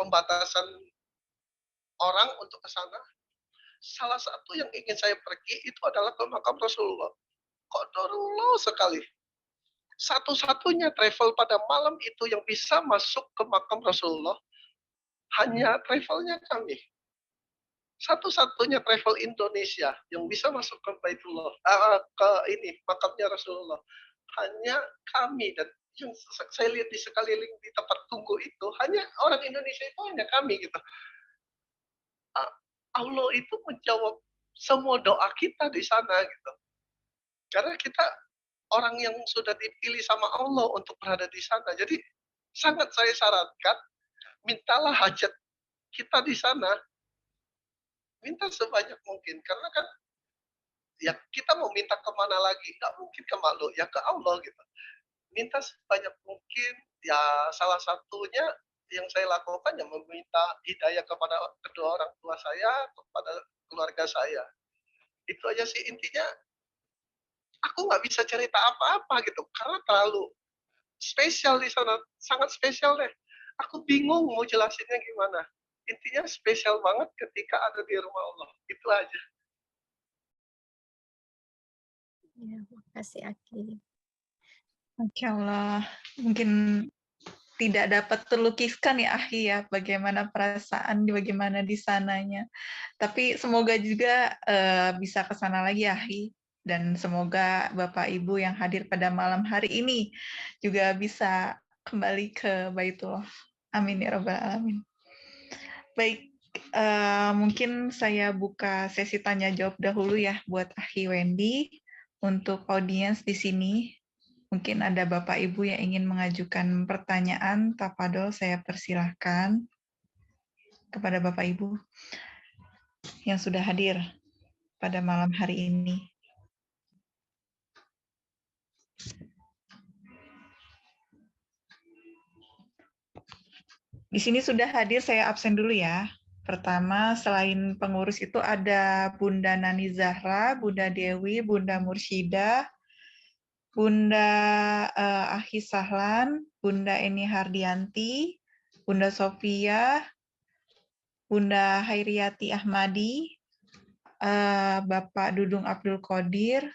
pembatasan orang untuk ke sana. Salah satu yang ingin saya pergi itu adalah ke makam Rasulullah. Qadarullah sekali. Satu-satunya travel pada malam itu yang bisa masuk ke makam Rasulullah hanya travelnya kami. Satu-satunya travel Indonesia yang bisa masuk ke Baitullah, ke ini makamnya Rasulullah hanya kami. Dan yang saya lihat di sekeliling di tempat tunggu itu hanya orang Indonesia, itu hanya kami gitu. Allah itu menjawab semua doa kita di sana gitu. Karena kita orang yang sudah dipilih sama Allah untuk berada di sana. Jadi sangat saya sarankan, mintalah hajat kita di sana, minta sebanyak mungkin. Karena kan ya kita mau minta kemana lagi? Nggak mungkin ke makhluk, ya ke Allah gitu. Minta sebanyak mungkin, ya salah satunya yang saya lakukan ya meminta hidayah kepada kedua orang tua saya, kepada keluarga saya. Itu aja sih intinya. Aku nggak bisa cerita apa-apa gitu, karena terlalu spesial di sana, sangat spesial deh. Aku bingung mau jelasinnya gimana. Intinya spesial banget ketika ada di rumah Allah. Itu aja. Ya, makasih Aki. Masya Allah, mungkin tidak dapat terlukiskan ya Ahi ya, bagaimana perasaan, bagaimana di sananya. Tapi semoga juga bisa ke sana lagi Ahi, dan semoga Bapak Ibu yang hadir pada malam hari ini juga bisa kembali ke Baitullah. Amin ya Rabbal Alamin. Baik, mungkin saya buka sesi tanya jawab dahulu ya buat Ahi Wendy. Untuk audiens di sini, mungkin ada Bapak Ibu yang ingin mengajukan pertanyaan, tafadhol saya persilahkan kepada Bapak Ibu yang sudah hadir pada malam hari ini. Di sini sudah hadir, saya absen dulu ya. Pertama, selain pengurus itu ada Bunda Nani Zahra, Bunda Dewi, Bunda Mursyida, Bunda Ahi Sahlan, Bunda Eni Hardianti, Bunda Sofia, Bunda Hairiyati Ahmadi, Bapak Dudung Abdul Qadir,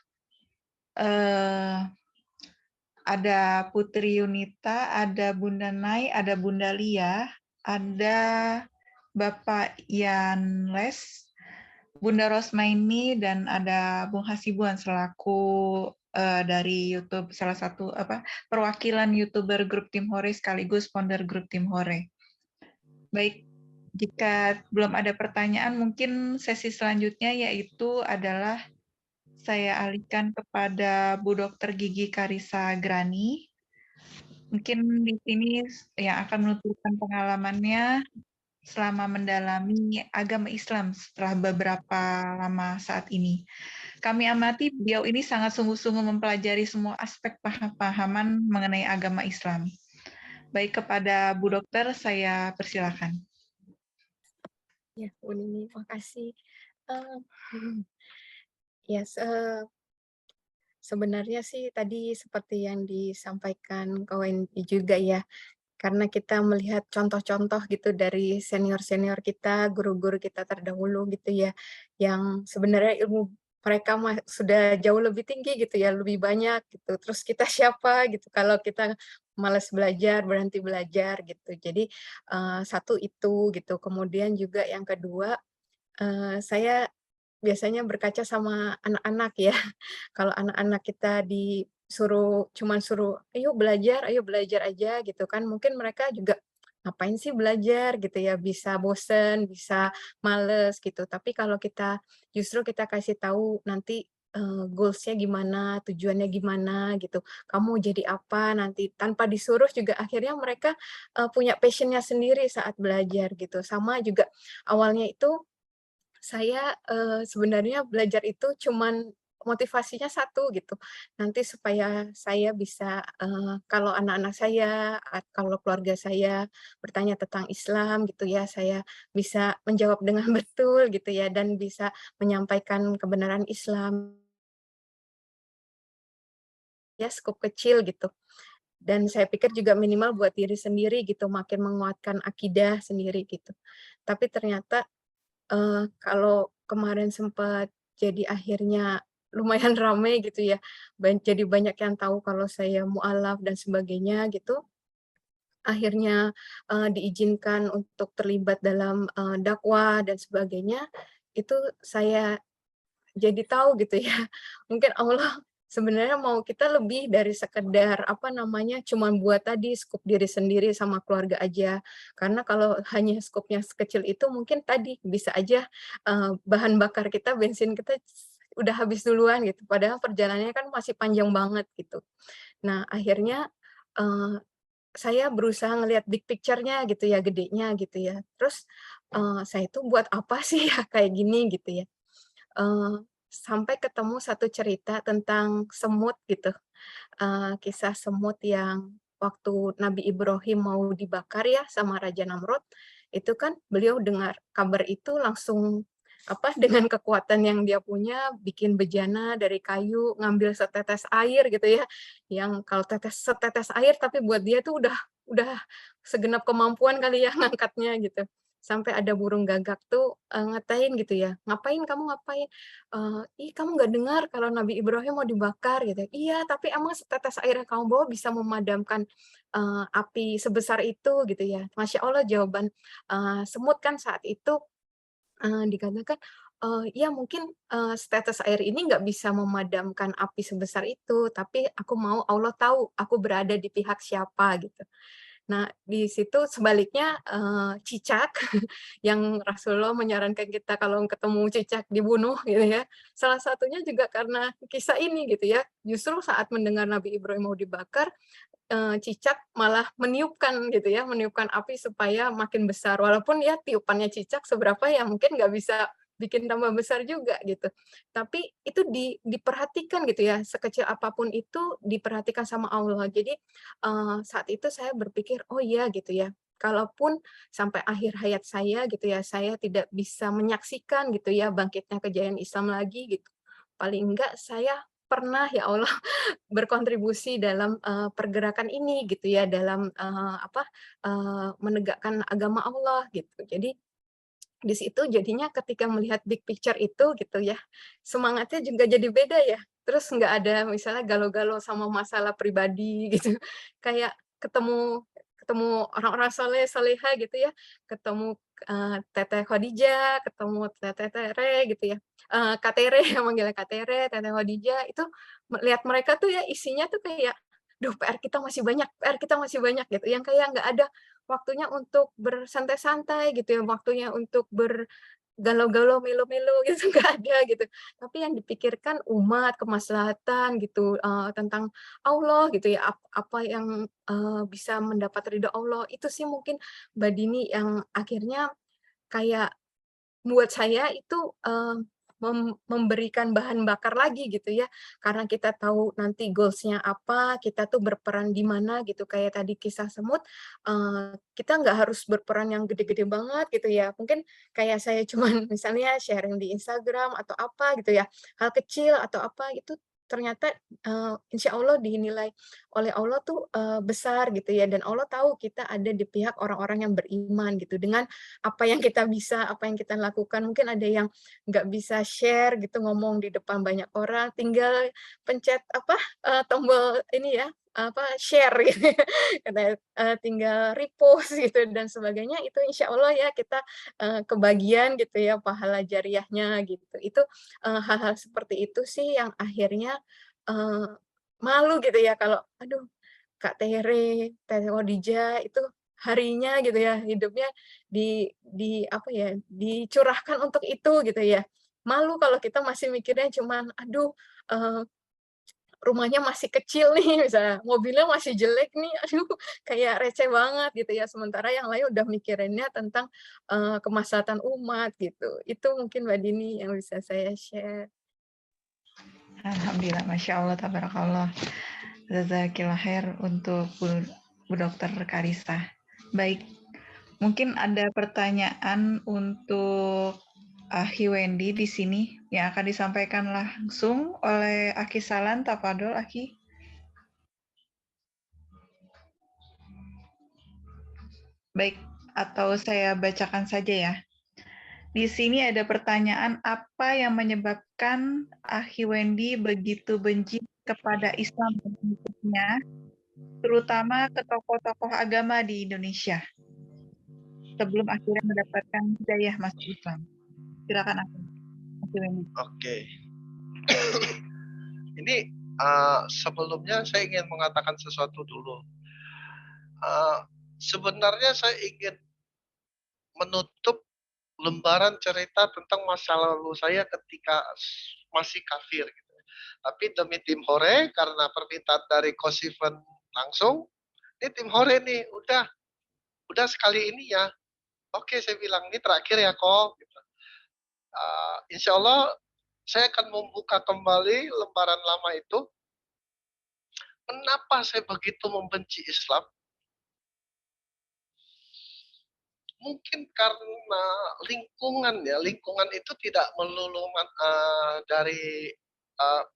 ada Putri Yunita, ada Bunda Nai, ada Bunda Lia, ada Bapak Ian Les, Bunda Rosmaini, dan ada Bung Hasibuan selaku dari YouTube, salah satu perwakilan YouTuber grup Tim Hore sekaligus founder grup Tim Hore. Baik, jika belum ada pertanyaan, mungkin sesi selanjutnya yaitu adalah saya alihkan kepada Bu Dr. Gigi Karissa Grani. Mungkin di sini yang akan menuturkan pengalamannya selama mendalami agama Islam setelah beberapa lama saat ini. Kami amati beliau ini sangat sungguh-sungguh mempelajari semua aspek pahaman mengenai agama Islam. Baik, kepada Bu Dokter, saya persilakan. Ya, Bu Nini, makasih. Ya, sebenarnya sih tadi seperti yang disampaikan kawan juga ya, karena kita melihat contoh-contoh gitu dari senior-senior kita, guru-guru kita terdahulu gitu ya, yang sebenarnya ilmu mereka sudah jauh lebih tinggi gitu ya, lebih banyak gitu. Terus kita siapa gitu kalau kita malas belajar, berhenti belajar gitu. Jadi satu itu gitu. Kemudian juga yang kedua, saya biasanya berkaca sama anak-anak ya. Kalau anak-anak kita cuman suruh, ayo belajar aja gitu kan. Mungkin mereka juga ngapain sih belajar gitu ya, bisa bosen, bisa males gitu. Tapi kalau justru kita kasih tahu nanti goals-nya gimana, tujuannya gimana gitu. Kamu jadi apa nanti tanpa disuruh juga akhirnya mereka punya passion-nya sendiri saat belajar gitu. Sama juga awalnya itu saya, sebenarnya belajar itu cuman motivasinya satu gitu, nanti supaya saya bisa, kalau anak-anak saya, kalau keluarga saya bertanya tentang Islam gitu ya, saya bisa menjawab dengan betul gitu ya, dan bisa menyampaikan kebenaran Islam. Ya skup kecil gitu. Dan saya pikir juga minimal buat diri sendiri gitu, makin menguatkan akidah sendiri gitu. Tapi ternyata kalau kemarin sempat jadi akhirnya lumayan ramai gitu ya, jadi banyak yang tahu kalau saya mualaf dan sebagainya gitu, akhirnya, diizinkan untuk terlibat dalam, dakwah dan sebagainya, itu saya jadi tahu gitu ya, mungkin Allah sebenarnya mau kita lebih dari sekedar, apa namanya, cuman buat tadi skup diri sendiri sama keluarga aja. Karena kalau hanya skupnya sekecil itu mungkin tadi bisa aja, bahan bakar kita, bensin kita udah habis duluan gitu, padahal perjalanannya kan masih panjang banget gitu. Nah akhirnya, eee, saya berusaha ngelihat big picture-nya gitu ya, gedenya gitu ya. Terus, saya itu buat apa sih ya kayak gini gitu ya. Sampai ketemu satu cerita tentang semut gitu, kisah semut yang waktu Nabi Ibrahim mau dibakar ya sama Raja Namrud, itu kan beliau dengar kabar itu langsung dengan kekuatan yang dia punya bikin bejana dari kayu, ngambil setetes air gitu ya, yang kalau setetes air tapi buat dia tuh udah segenap kemampuan kali ya ngangkatnya gitu. Sampai ada burung gagak tuh, ngatain gitu ya, "Ngapain kamu ngapain?" "Ih, kamu nggak dengar kalau Nabi Ibrahim mau dibakar?" Gitu. "Iya, tapi emang setetes air yang kamu bawa bisa memadamkan, api sebesar itu?" Gitu ya. Masya Allah jawaban, semut kan saat itu, dikatakan, "Ya mungkin, setetes air ini nggak bisa memadamkan api sebesar itu, tapi aku mau Allah tahu aku berada di pihak siapa," gitu. Nah, di situ sebaliknya, cicak yang Rasulullah menyarankan kita kalau ketemu cicak dibunuh gitu ya, salah satunya juga karena kisah ini gitu ya. Justru saat mendengar Nabi Ibrahim mau dibakar, cicak malah meniupkan gitu ya, meniupkan api supaya makin besar. Walaupun ya tiupannya cicak seberapa ya mungkin nggak bisa bikin tambah besar juga gitu. Tapi itu diperhatikan gitu ya, sekecil apapun itu diperhatikan sama Allah. Jadi, saat itu saya berpikir, "Oh iya," gitu ya, kalaupun sampai akhir hayat saya gitu ya, saya tidak bisa menyaksikan gitu ya bangkitnya kejayaan Islam lagi gitu. Paling enggak saya pernah ya Allah berkontribusi dalam, pergerakan ini gitu ya, dalam, menegakkan agama Allah gitu. Jadi di situ jadinya ketika melihat big picture itu gitu ya, semangatnya juga jadi beda ya. Terus nggak ada misalnya galau-galau sama masalah pribadi gitu, kayak ketemu ketemu orang-orang soleh solehah gitu ya, ketemu, Teteh Khadijah, ketemu Teteh Tere gitu ya, Kak Tere, manggilnya Kak Tere, Teteh Khadijah, itu lihat mereka tuh ya isinya tuh kayak, "Duh PR kita masih banyak PR kita masih banyak," gitu, yang kayak nggak ada waktunya untuk bersantai-santai gitu ya, waktunya untuk bergalau-galau, melo-melo gitu nggak ada gitu. Tapi yang dipikirkan umat, kemaslahatan gitu, tentang Allah gitu ya, apa yang, bisa mendapat ridho Allah, itu sih mungkin Mbak Dini yang akhirnya kayak buat saya itu, memberikan bahan bakar lagi gitu ya, karena kita tahu nanti goals-nya apa, kita tuh berperan di mana gitu, kayak tadi kisah semut, kita nggak harus berperan yang gede-gede banget gitu ya, mungkin kayak saya cuman misalnya sharing di Instagram atau apa gitu ya, hal kecil atau apa itu ternyata, insya Allah dinilai oleh Allah tuh, besar gitu ya, dan Allah tahu kita ada di pihak orang-orang yang beriman gitu, dengan apa yang kita bisa, apa yang kita lakukan. Mungkin ada yang nggak bisa share gitu, ngomong di depan banyak orang, tinggal pencet apa, tombol ini ya, apa, share gitu ya, katanya, tinggal repost gitu dan sebagainya, itu insya Allah ya kita, kebagian gitu ya pahala jariahnya gitu. Itu, hal-hal seperti itu sih yang akhirnya, eee, malu gitu ya kalau, aduh Kak Tere, Teteh Khadijah itu harinya gitu ya, hidupnya apa ya, dicurahkan untuk itu gitu ya. Malu kalau kita masih mikirnya cuman, aduh, eee, rumahnya masih kecil nih misalnya, mobilnya masih jelek nih, aduh kayak receh banget gitu ya, sementara yang lain udah mikirinnya tentang, kemaslahatan umat gitu. Itu mungkin Mbak Dini yang bisa saya share. Alhamdulillah, Masya Allah, Tabarakallah. Jazakillah khair untuk Bu Dokter Karissa. Baik, mungkin ada pertanyaan untuk Akhi Wendy di sini yang akan disampaikan langsung oleh Aki Salan. Tafadol, Aki. Baik, atau saya bacakan saja ya. Di sini ada pertanyaan, apa yang menyebabkan Akhi Wendy begitu benci kepada Islam dan pengikutnya, terutama ke tokoh-tokoh agama di Indonesia, sebelum akhirnya mendapatkan hidayah masuk Islam? Silakan Akhi Wendy. Oke. Ini sebelumnya saya ingin mengatakan sesuatu dulu. Sebenarnya saya ingin menutup lembaran cerita tentang masa lalu saya ketika masih kafir gitu. Tapi demi tim Hore, karena permintaan dari Coach Steven langsung, ini tim Hore nih, udah sekali ini ya. Oke, saya bilang ini terakhir ya kok. Gitu. Insya Allah saya akan membuka kembali lembaran lama itu. Kenapa saya begitu membenci Islam? Mungkin karena lingkungan ya, lingkungan itu tidak melulu dari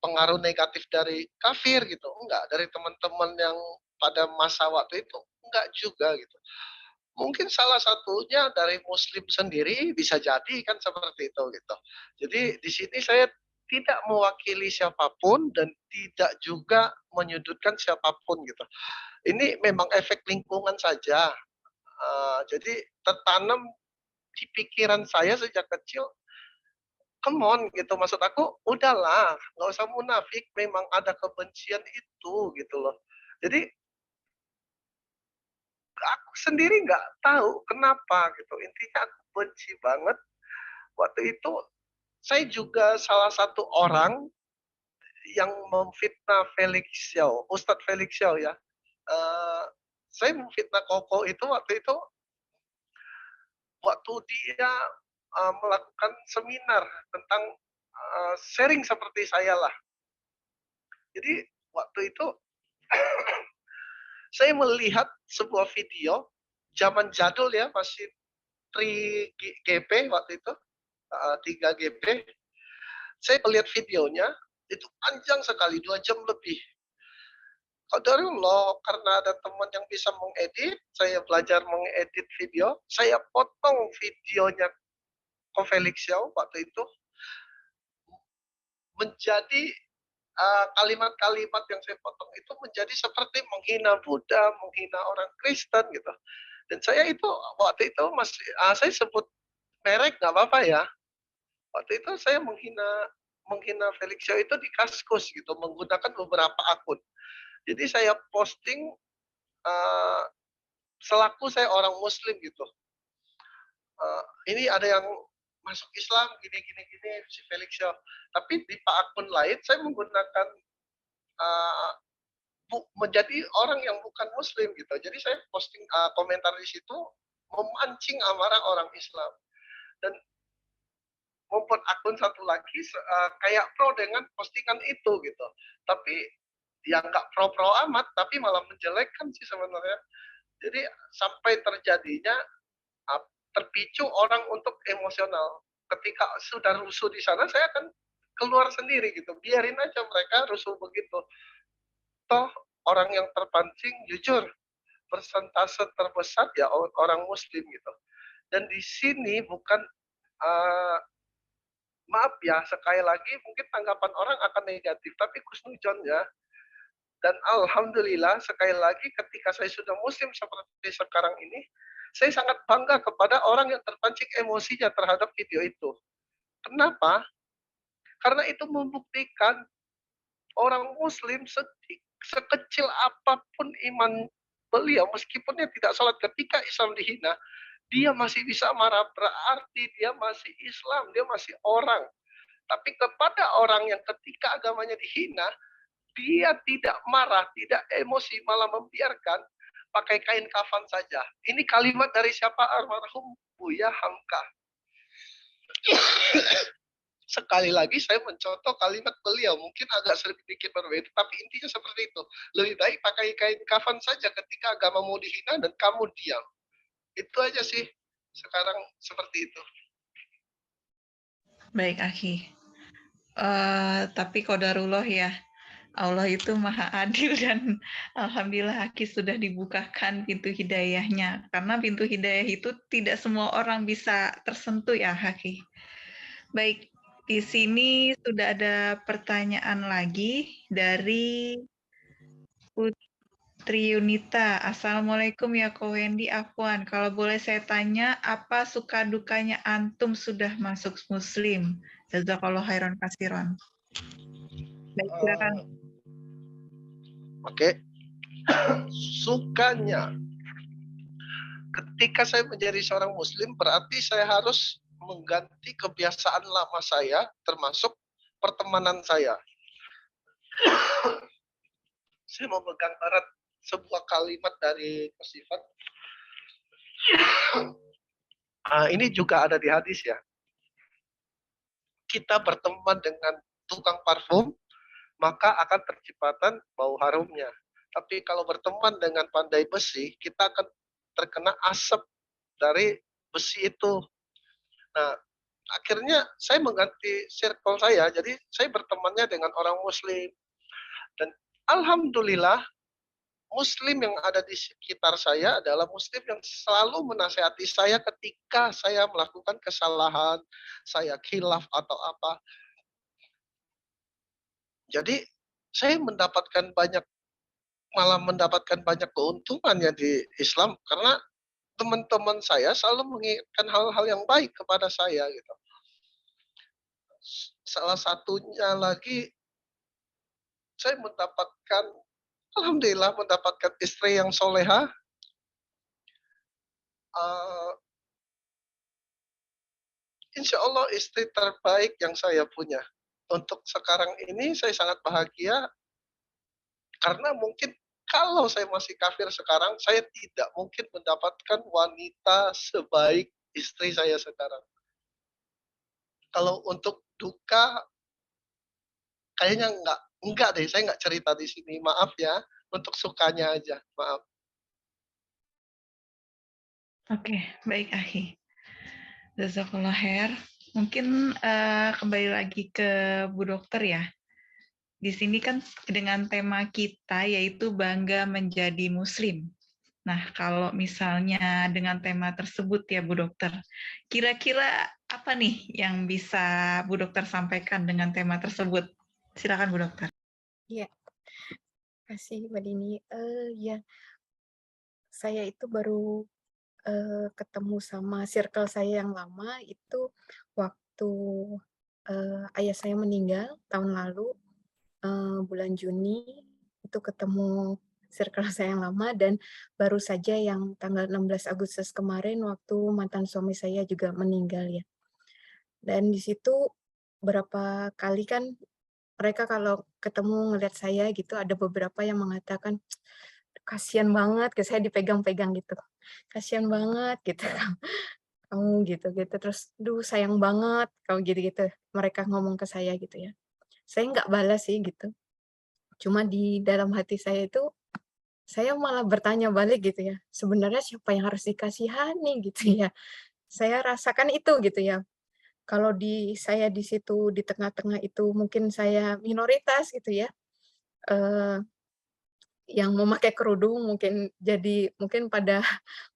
pengaruh negatif dari kafir gitu, enggak, dari teman-teman yang pada masa waktu itu, enggak juga gitu. Mungkin salah satunya dari muslim sendiri bisa jadi kan seperti itu gitu. Jadi di sini saya tidak mewakili siapapun dan tidak juga menyudutkan siapapun gitu. Ini memang efek lingkungan saja. Jadi tertanam di pikiran saya sejak kecil, come on gitu, maksud aku udahlah, nggak usah munafik, memang ada kebencian itu gitu loh. Jadi aku sendiri nggak tahu kenapa gitu, intinya aku benci banget. Waktu itu saya juga salah satu orang yang memfitnah Felix Xiao, Ustadz Felix Xiao ya. Saya memfitnah Koko itu waktu dia melakukan seminar tentang sharing seperti saya lah. Jadi waktu itu saya melihat sebuah video zaman jadul ya, masih 3GP waktu itu, 3GP. Saya melihat videonya, itu panjang sekali, 2 jam lebih. Qadarullah, karena ada teman yang bisa mengedit, saya belajar mengedit video, saya potong videonya Ko Felix Xiao waktu itu menjadi kalimat-kalimat yang saya potong itu menjadi seperti menghina Buddha, menghina orang Kristen gitu. Dan saya itu waktu itu masih saya sebut merek nggak apa-apa ya. Waktu itu saya menghina Felix Xiao itu di Kaskus gitu, menggunakan beberapa akun. Jadi saya posting selaku saya orang Muslim gitu. Ini ada yang masuk Islam gini si Felix Xiao. Tapi di akun lain saya menggunakan menjadi orang yang bukan Muslim gitu. Jadi saya posting komentar di situ memancing amarah orang Islam dan membuat akun satu lagi kayak pro dengan postingan itu gitu. Tapi ya nggak pro amat, tapi malah menjelekkan sih sebenarnya. Jadi sampai terjadinya terpicu orang untuk emosional. Ketika sudah rusuh di sana, saya akan keluar sendiri gitu. Biarin aja mereka rusuh begitu. Toh orang yang terpancing jujur persentase terbesar ya orang Muslim gitu. Dan di sini bukan maaf ya sekali lagi mungkin tanggapan orang akan negatif, tapi khusnudzon ya. Dan alhamdulillah sekali lagi ketika saya sudah Muslim seperti sekarang ini, saya sangat bangga kepada orang yang terpancing emosinya terhadap video itu. Kenapa? Karena itu membuktikan orang Muslim sekecil apapun iman beliau, meskipun dia tidak sholat ketika Islam dihina, dia masih bisa marah, berarti dia masih Islam, dia masih orang. Tapi kepada orang yang ketika agamanya dihina, dia tidak marah, tidak emosi, malah membiarkan, pakai kain kafan saja. Ini kalimat dari siapa? Almarhum Buya Hamka. Sekali lagi saya mencontoh kalimat beliau, mungkin agak sedikit berbeda, tapi intinya seperti itu. Lebih baik pakai kain kafan saja ketika agamamu dihina dan kamu diam. Itu aja sih sekarang seperti itu. Baik, Akhi. Tapi qadarullah ya, Allah itu maha adil dan alhamdulillah Akhi sudah dibukakan pintu hidayahnya. Karena pintu hidayah itu tidak semua orang bisa tersentuh ya, Akhi. Baik, di sini sudah ada pertanyaan lagi dari Putri Yunita. Assalamualaikum ya Ko Wendy, Afwan. Kalau boleh saya tanya, apa suka dukanya antum sudah masuk Muslim? Jazakallahu khairan katsiran. Baik, silakan. Oke. Sukanya ketika saya menjadi seorang Muslim berarti saya harus mengganti kebiasaan lama saya, termasuk pertemanan saya. Saya mau pegang erat sebuah kalimat dari Sifat. Ini juga ada di hadis ya. Kita berteman dengan tukang parfum, maka akan terciptakan bau harumnya. Tapi kalau berteman dengan pandai besi, kita akan terkena asap dari besi itu. Nah, akhirnya saya mengganti circle saya, jadi saya bertemannya dengan orang Muslim. Dan alhamdulillah, Muslim yang ada di sekitar saya adalah Muslim yang selalu menasihati saya ketika saya melakukan kesalahan, saya khilaf atau apa. Jadi saya malah mendapatkan banyak keuntungan ya di Islam karena teman-teman saya selalu mengingatkan hal-hal yang baik kepada saya gitu. Salah satunya lagi saya alhamdulillah mendapatkan istri yang soleha. Insya Allah istri terbaik yang saya punya. Untuk sekarang ini saya sangat bahagia karena mungkin kalau saya masih kafir sekarang, saya tidak mungkin mendapatkan wanita sebaik istri saya sekarang. Kalau untuk duka, kayaknya enggak deh, saya enggak cerita di sini. Maaf ya, untuk sukanya aja, maaf. Oke, baik Akhi. Jazakallah khair. Mungkin kembali lagi ke Bu Dokter ya. Di sini kan dengan tema kita yaitu bangga menjadi Muslim. Nah, kalau misalnya dengan tema tersebut ya Bu Dokter, kira-kira apa nih yang bisa Bu Dokter sampaikan dengan tema tersebut? Silakan Bu Dokter. Iya, kasih Mbak Dini. Ya, saya itu baru ketemu sama circle saya yang lama itu waktu ayah saya meninggal tahun lalu, bulan Juni, itu ketemu circle saya yang lama dan baru saja yang tanggal 16 Agustus kemarin waktu mantan suami saya juga meninggal ya. Dan di situ berapa kali kan mereka kalau ketemu ngelihat saya gitu ada beberapa yang mengatakan, "Kasihan banget," ke saya dipegang-pegang gitu, "Kasihan banget," gitu, "kamu," gitu-gitu, terus, "Duh sayang banget," kalau gitu-gitu, mereka ngomong ke saya gitu ya. Saya nggak balas sih gitu, cuma di dalam hati saya itu, saya malah bertanya balik gitu ya, sebenarnya siapa yang harus dikasihani gitu ya. Saya rasakan itu gitu ya, kalau saya di situ di tengah-tengah itu mungkin saya minoritas gitu ya, eee, yang memakai kerudung mungkin pada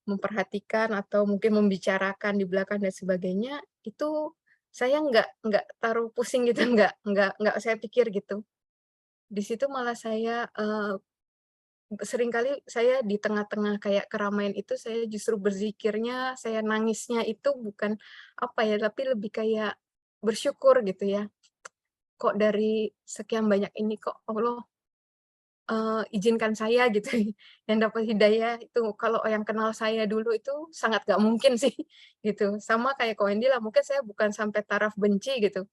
memperhatikan atau mungkin membicarakan di belakang dan sebagainya, itu saya nggak taruh pusing gitu, nggak saya pikir gitu. Di situ malah saya, seringkali saya di tengah-tengah kayak keramaian itu saya justru berzikirnya, saya nangisnya itu bukan apa ya, tapi lebih kayak bersyukur gitu ya, kok dari sekian banyak ini kok Allah izinkan saya gitu yang dapat hidayah itu kalau yang kenal saya dulu itu sangat nggak mungkin sih gitu. Sama kayak Ko Hendy lah, mungkin saya bukan sampai taraf benci gitu,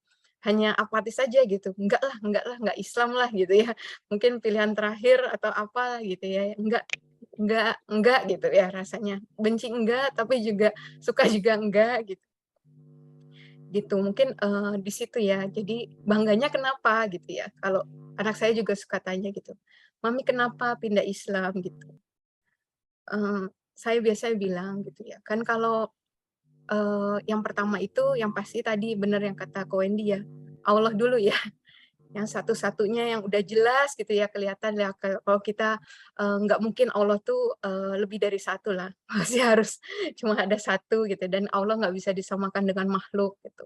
hanya apatis saja gitu, enggak lah, enggak Islam lah gitu ya. Mungkin pilihan terakhir atau apa gitu ya, enggak gitu ya rasanya. Benci enggak, tapi juga suka juga enggak gitu. Gitu mungkin, di situ ya. Jadi bangganya kenapa gitu ya, kalau anak saya juga suka tanya gitu, "Mami kenapa pindah Islam?" Gitu. Saya biasanya bilang gitu ya, kan kalau, yang pertama itu yang pasti tadi bener yang kata Ko Wendy ya, Allah dulu ya, yang satu-satunya yang udah jelas gitu ya kelihatan ya kalau kita, nggak mungkin Allah tuh, lebih dari satu lah, pasti harus cuma ada satu gitu dan Allah nggak bisa disamakan dengan makhluk gitu.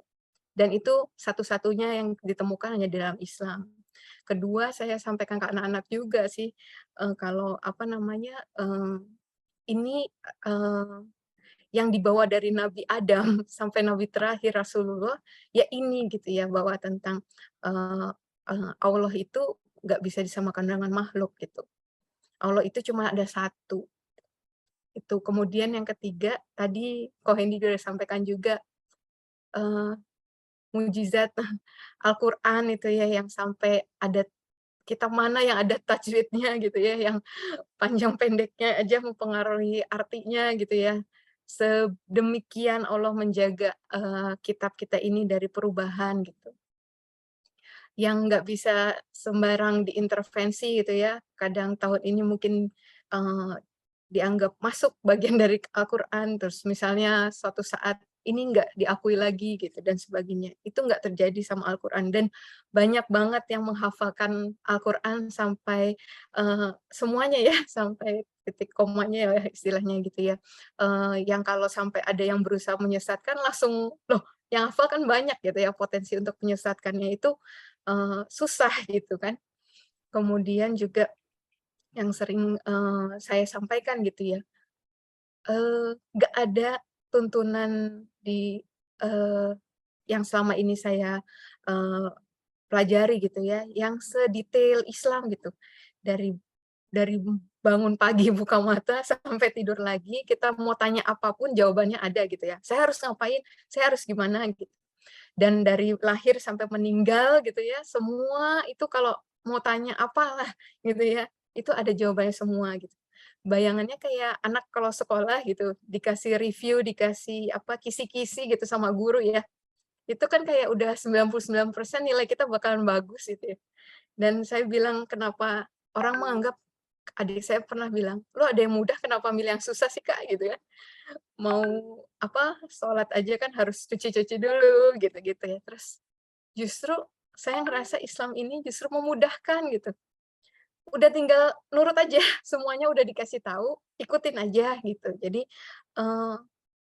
Dan itu satu-satunya yang ditemukan hanya di dalam Islam. Kedua, saya sampaikan ke anak-anak juga sih, kalau apa namanya, ini, eee, yang dibawa dari Nabi Adam sampai Nabi terakhir Rasulullah, ya ini gitu ya, bahwa tentang, eee Allah itu nggak bisa disamakan dengan makhluk gitu. Allah itu cuma ada satu, itu. Kemudian yang ketiga, tadi Ko Hendy juga sampaikan juga, eee, mukjizat Al-Qur'an itu ya, yang sampai ada kitab mana yang ada tajwidnya gitu ya, yang panjang pendeknya aja mempengaruhi artinya gitu ya. Sedemikian Allah menjaga, kitab kita ini dari perubahan gitu. Yang nggak bisa sembarang diintervensi gitu ya. Kadang tahun ini mungkin, eee, dianggap masuk bagian dari Al-Qur'an, terus misalnya suatu saat ini nggak diakui lagi gitu dan sebagainya. Itu nggak terjadi sama Al-Qur'an dan banyak banget yang menghafalkan Al-Qur'an sampai, semuanya ya, sampai titik komanya ya istilahnya gitu ya. Yang kalau sampai ada yang berusaha menyesatkan langsung, loh yang hafal kan banyak gitu ya, potensi untuk menyesatkannya itu, susah gitu kan. Kemudian juga yang sering, saya sampaikan gitu ya, nggak ada tuntunan di, eee, yang selama ini saya, eee, pelajari gitu ya, yang sedetail Islam gitu. Dari dari bangun pagi buka mata sampai tidur lagi, kita mau tanya apapun jawabannya ada gitu ya. Saya harus ngapain, saya harus gimana gitu. Dan dari lahir sampai meninggal gitu ya, semua itu kalau mau tanya apalah gitu ya, itu ada jawabannya semua gitu. Bayangannya kayak anak kalau sekolah gitu, dikasih review, dikasih apa, kisi-kisi gitu sama guru ya, itu kan kayak udah 99% nilai kita bakalan bagus gitu ya. Dan saya bilang, "Kenapa orang menganggap," adik saya pernah bilang, "Lu ada yang mudah kenapa milih yang susah sih, Kak?" Gitu ya. Mau apa, sholat aja kan harus cuci-cuci dulu gitu-gitu ya. Terus justru saya ngerasa Islam ini justru memudahkan gitu. udah tinggal nurut aja, semuanya udah dikasih tahu, ikutin aja gitu. Jadi,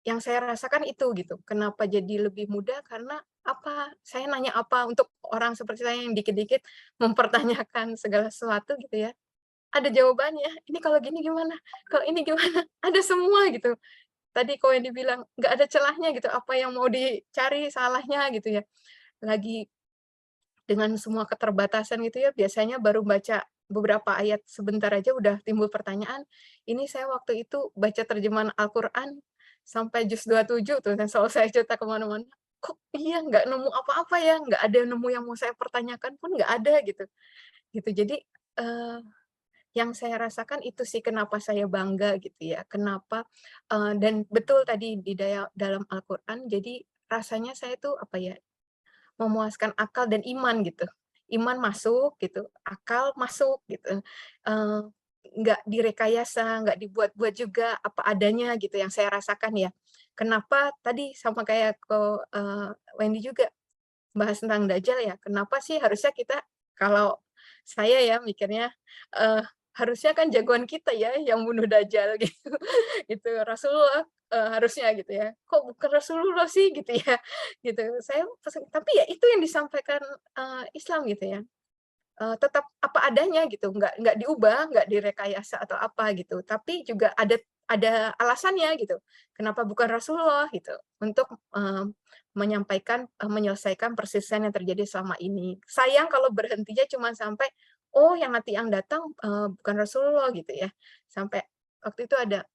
yang saya rasakan itu gitu, kenapa jadi lebih mudah karena apa, saya nanya apa untuk orang seperti saya yang dikit-dikit mempertanyakan segala sesuatu gitu ya, ada jawabannya, "Ini kalau gini gimana? Kalau ini gimana?" Ada semua gitu. Tadi kalau yang dibilang nggak ada celahnya gitu, apa yang mau dicari salahnya gitu ya. Lagi dengan semua keterbatasan gitu ya, biasanya baru baca beberapa ayat sebentar aja udah timbul pertanyaan. Ini saya waktu itu baca terjemahan Al-Qur'an sampai juz 27 tuh, dan selalu saya cerita ke mana-mana, "Kok iya nggak nemu apa-apa ya, nggak ada nemu yang mau saya pertanyakan pun nggak ada," gitu. Gitu. Jadi, eee, yang saya rasakan itu sih kenapa saya bangga gitu ya, kenapa, dan betul tadi di dalam Al-Qur'an, jadi rasanya saya tuh apa ya, memuaskan akal dan iman gitu. Iman masuk gitu, akal masuk gitu, eee, nggak direkayasa, nggak dibuat-buat juga, apa adanya gitu yang saya rasakan ya. Kenapa tadi sama kayak Wendy juga bahas tentang Dajjal ya, kenapa sih harusnya kita kalau saya ya mikirnya, eee, harusnya kan jagoan kita ya yang bunuh Dajjal gitu, gitu, Rasulullah, harusnya gitu ya, kok bukan Rasulullah sih gitu ya, gitu. Saya tapi ya itu yang disampaikan, Islam gitu ya. Tetap apa adanya gitu, nggak diubah, nggak direkayasa atau apa gitu, tapi juga ada alasannya gitu, kenapa bukan Rasulullah gitu, untuk, menyampaikan, menyelesaikan persisian yang terjadi selama ini. Sayang kalau berhentinya cuma sampai, "Oh yang nanti yang datang, bukan Rasulullah," gitu ya. Sampai waktu itu ada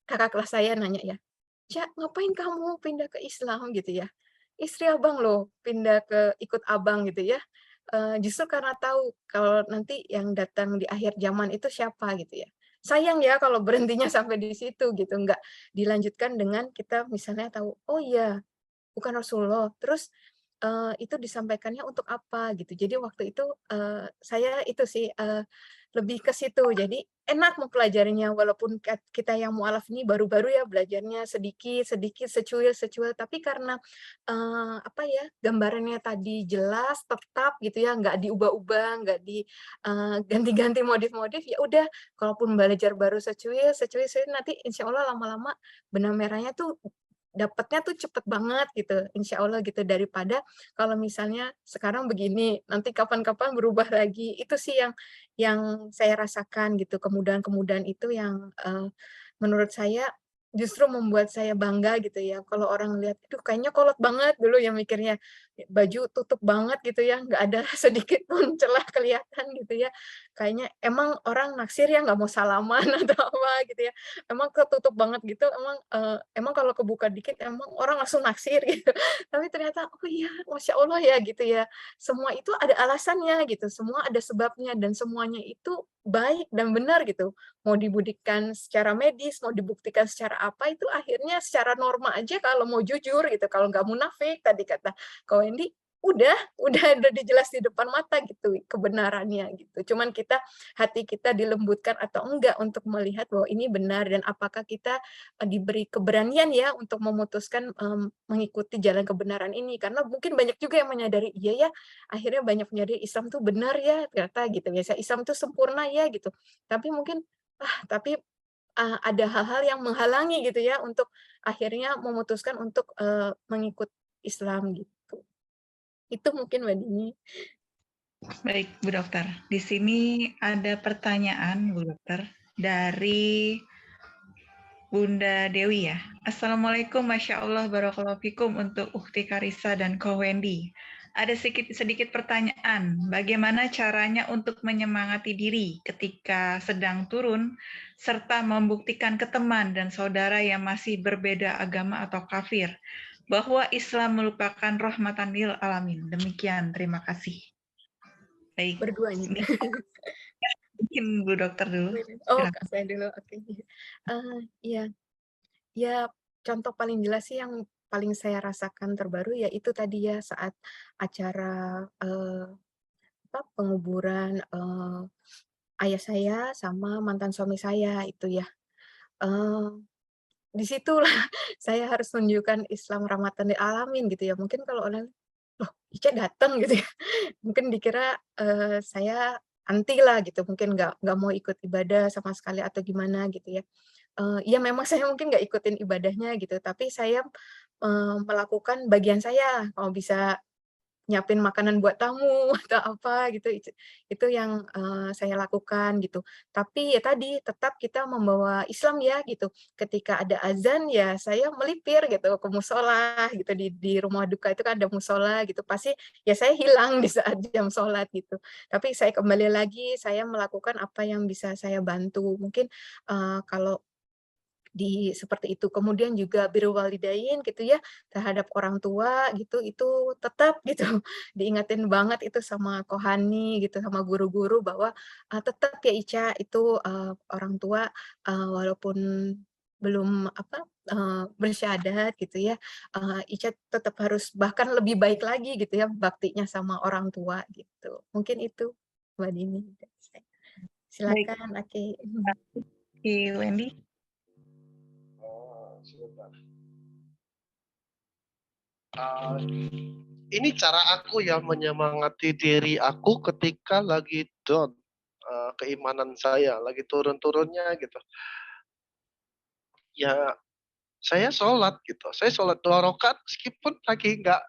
kakak kelas saya nanya ya, "Ca, ngapain kamu pindah ke Islam?" gitu ya. "Istri Abang loh pindah ke ikut Abang," gitu ya. Justru karena tahu kalau nanti yang datang di akhir zaman itu siapa gitu ya. Sayang ya kalau berhentinya sampai di situ gitu, nggak dilanjutkan dengan kita misalnya tahu, "Oh iya, bukan Rasulullah." Terus, itu disampaikannya untuk apa gitu. Jadi waktu itu, saya itu sih, lebih ke situ. Jadi enak mempelajarinya walaupun kita yang mualaf ini baru-baru ya belajarnya sedikit-sedikit, secuil-secuil, tapi karena, apa ya, gambarannya tadi jelas, tetap gitu ya, nggak diubah-ubah, nggak ganti-ganti modif-modif, ya udah kalaupun belajar baru secuil, secuil, secuil, nanti insya Allah lama-lama benang merahnya tuh dapatnya tuh cepet banget gitu, insya Allah gitu, daripada kalau misalnya sekarang begini, nanti kapan-kapan berubah lagi. Itu sih yang saya rasakan gitu, kemudahan-kemudahan itu yang, menurut saya justru membuat saya bangga gitu ya, kalau orang lihat, "Aduh kayaknya kolot banget," dulu yang mikirnya, baju tutup banget gitu ya, nggak ada sedikit pun celah kelihatan gitu ya. Kayaknya emang orang naksir ya, nggak mau salaman atau apa gitu ya. Emang ketutup banget gitu, emang kalau kebuka dikit emang orang langsung naksir gitu. Tapi ternyata, oh iya, Masya Allah ya gitu ya. Semua itu ada alasannya gitu, semua ada sebabnya dan semuanya itu baik dan benar gitu. Mau dibuktikan secara medis, mau dibuktikan secara apa, itu akhirnya secara norma aja kalau mau jujur gitu, kalau nggak munafik tadi kata Kak Wendy, udah dijelas di depan mata gitu kebenarannya gitu. Cuman hati kita dilembutkan atau enggak untuk melihat bahwa ini benar dan apakah kita, diberi keberanian ya untuk memutuskan, mengikuti jalan kebenaran ini. Karena mungkin banyak juga yang menyadari, iya ya, akhirnya banyak menyadari Islam tuh benar ya ternyata gitu, biasa Islam tuh sempurna ya gitu. Tapi mungkin, tapi, ada hal-hal yang menghalangi gitu ya untuk akhirnya memutuskan untuk, mengikut Islam gitu. Itu mungkin Mbak Dini. Baik, Bu Dokter. Di sini ada pertanyaan, Bu Dokter, dari Bunda Dewi ya. Assalamualaikum, Masya Allah, Barakallahu Fikum untuk Ukti Karisa dan Ko Wendy. Ada sedikit pertanyaan, bagaimana caranya untuk menyemangati diri ketika sedang turun, serta membuktikan ke teman dan saudara yang masih berbeda agama atau kafir, bahwa Islam merupakan rahmatan lil alamin. Demikian, terima kasih. Baik, Berdua nih. mungkin Bu Dokter dulu. Oh, Silakan. Kak saya dulu, oke. Iya. Ya, contoh paling jelas sih yang paling saya rasakan terbaru, ya itu tadi ya, saat acara, penguburan, ayah saya sama mantan suami saya, itu ya. Eee, di situlah saya harus menunjukkan Islam rahmatan lil alamin gitu ya. Mungkin kalau orang, "Loh, Ica datang?" gitu ya. Mungkin dikira, saya anti lah gitu, mungkin nggak mau ikut ibadah sama sekali atau gimana gitu ya. Ya memang saya mungkin nggak ikutin ibadahnya gitu, tapi saya, melakukan bagian saya, kalau bisa nyiapin makanan buat tamu atau apa gitu, itu yang, saya lakukan gitu. Tapi ya tadi, tetap kita membawa Islam ya gitu. Ketika ada azan ya saya melipir gitu ke musola gitu, di rumah duka itu kan ada musola gitu, pasti ya saya hilang di saat jam sholat gitu. Tapi saya kembali lagi, saya melakukan apa yang bisa saya bantu. Mungkin, kalau seperti itu. Kemudian juga birrul walidain gitu ya, terhadap orang tua gitu, itu tetap gitu diingetin banget itu sama kohani gitu, sama guru-guru bahwa, tetap ya Ica itu, orang tua, walaupun belum apa, bersyahadat gitu ya, Ica tetap harus bahkan lebih baik lagi gitu ya baktinya sama orang tua gitu. Mungkin itu Mbak Dini dari saya. Baik, Silakan Aki. Wendy. Sebentar. Ini cara aku ya menyemangati diri aku ketika lagi down, keimanan saya lagi turun-turunnya gitu. Ya saya sholat gitu, saya sholat 2 rakaat meskipun lagi nggak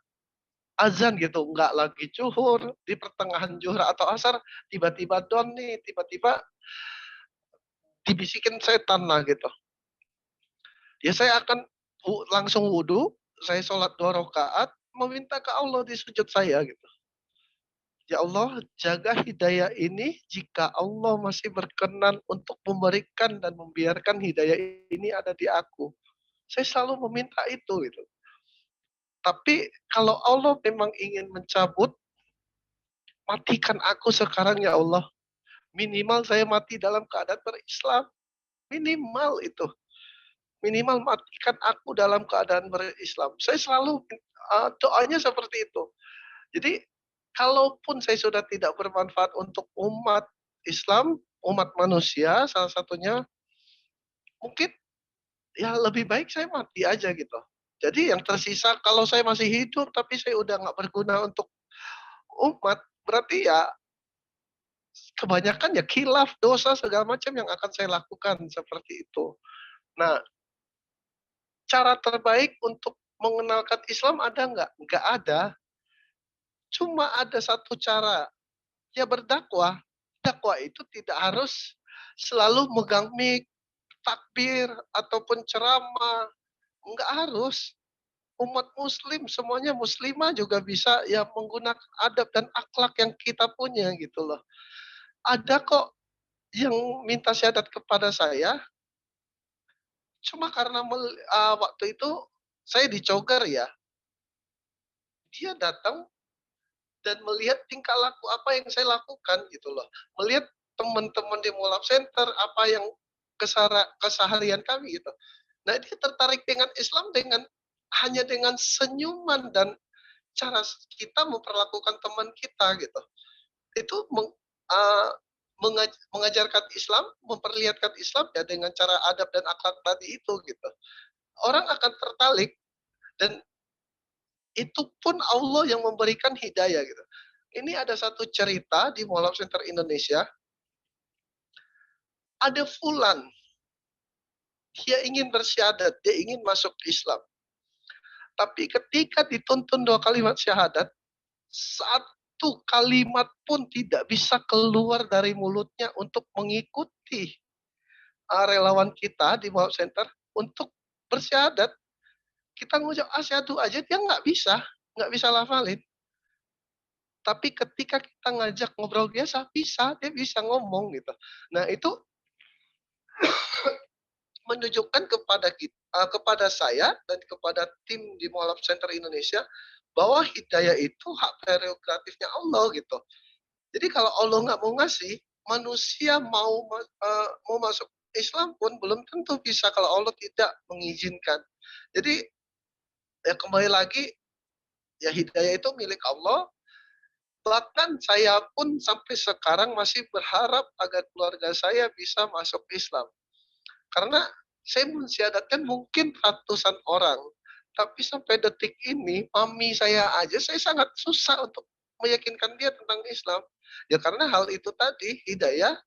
azan gitu, nggak lagi zuhur, di pertengahan zuhur atau asar tiba-tiba down nih, tiba-tiba dibisikin setan lah gitu. Ya saya akan langsung wudhu, saya sholat 2 rakaat, meminta ke Allah di sujud saya gitu. Ya Allah, jaga hidayah ini jika Allah masih berkenan untuk memberikan dan membiarkan hidayah ini ada di aku. Saya selalu meminta itu gitu. Tapi kalau Allah memang ingin mencabut, matikan aku sekarang ya Allah. Minimal saya mati dalam keadaan berislam. Minimal itu. Minimal matikan aku dalam keadaan berislam. Saya selalu doanya seperti itu. Jadi kalaupun saya sudah tidak bermanfaat untuk umat Islam, umat manusia salah satunya, mungkin ya lebih baik saya mati aja gitu. Jadi yang tersisa kalau saya masih hidup tapi saya udah nggak berguna untuk umat, berarti ya kebanyakan ya khilaf, dosa segala macam yang akan saya lakukan seperti itu. Nah, cara terbaik untuk mengenalkan Islam ada nggak? Nggak ada. Cuma ada satu cara, ya berdakwah. Dakwah itu tidak harus selalu megang mic, takbir, ataupun ceramah. Enggak harus. Umat muslim, semuanya muslimah juga bisa ya menggunakan adab dan akhlak yang kita punya gitu loh. Ada kok yang minta syahadat kepada saya, cuma karena waktu itu saya dicoger ya. Dia datang dan melihat tingkah laku apa yang saya lakukan gitu loh. Melihat teman-teman di Mulap Center apa yang keseharian kami gitu. Nah, dia tertarik dengan Islam hanya dengan senyuman dan cara kita memperlakukan teman kita gitu. Itu mengajarkan Islam, memperlihatkan Islam ya dengan cara adab dan akhlak tadi itu gitu. Orang akan tertarik dan itu pun Allah yang memberikan hidayah gitu. Ini ada satu cerita di Molab Center Indonesia. Ada fulan, dia ingin bersyahadat, dia ingin masuk Islam. Tapi ketika dituntun 2 kalimat syahadat, satu kalimat pun tidak bisa keluar dari mulutnya untuk mengikuti relawan kita di Molab Center untuk bersyahadat. Kita ngucap asyhadu aja dia nggak bisa lafalin. Tapi ketika kita ngajak ngobrol biasa, dia bisa ngomong gitu. Nah itu menunjukkan kepada saya dan kepada tim di Molab Center Indonesia bahwa hidayah itu hak prerogatifnya Allah gitu. Jadi kalau Allah nggak mau ngasih, manusia mau masuk Islam pun belum tentu bisa kalau Allah tidak mengizinkan. Jadi ya kembali lagi ya hidayah itu milik Allah. Bahkan saya pun sampai sekarang masih berharap agar keluarga saya bisa masuk Islam. Karena saya mensyahadatkan mungkin ratusan orang. Tapi sampai detik ini, mami saya aja saya sangat susah untuk meyakinkan dia tentang Islam? Ya karena hal itu tadi, hidayah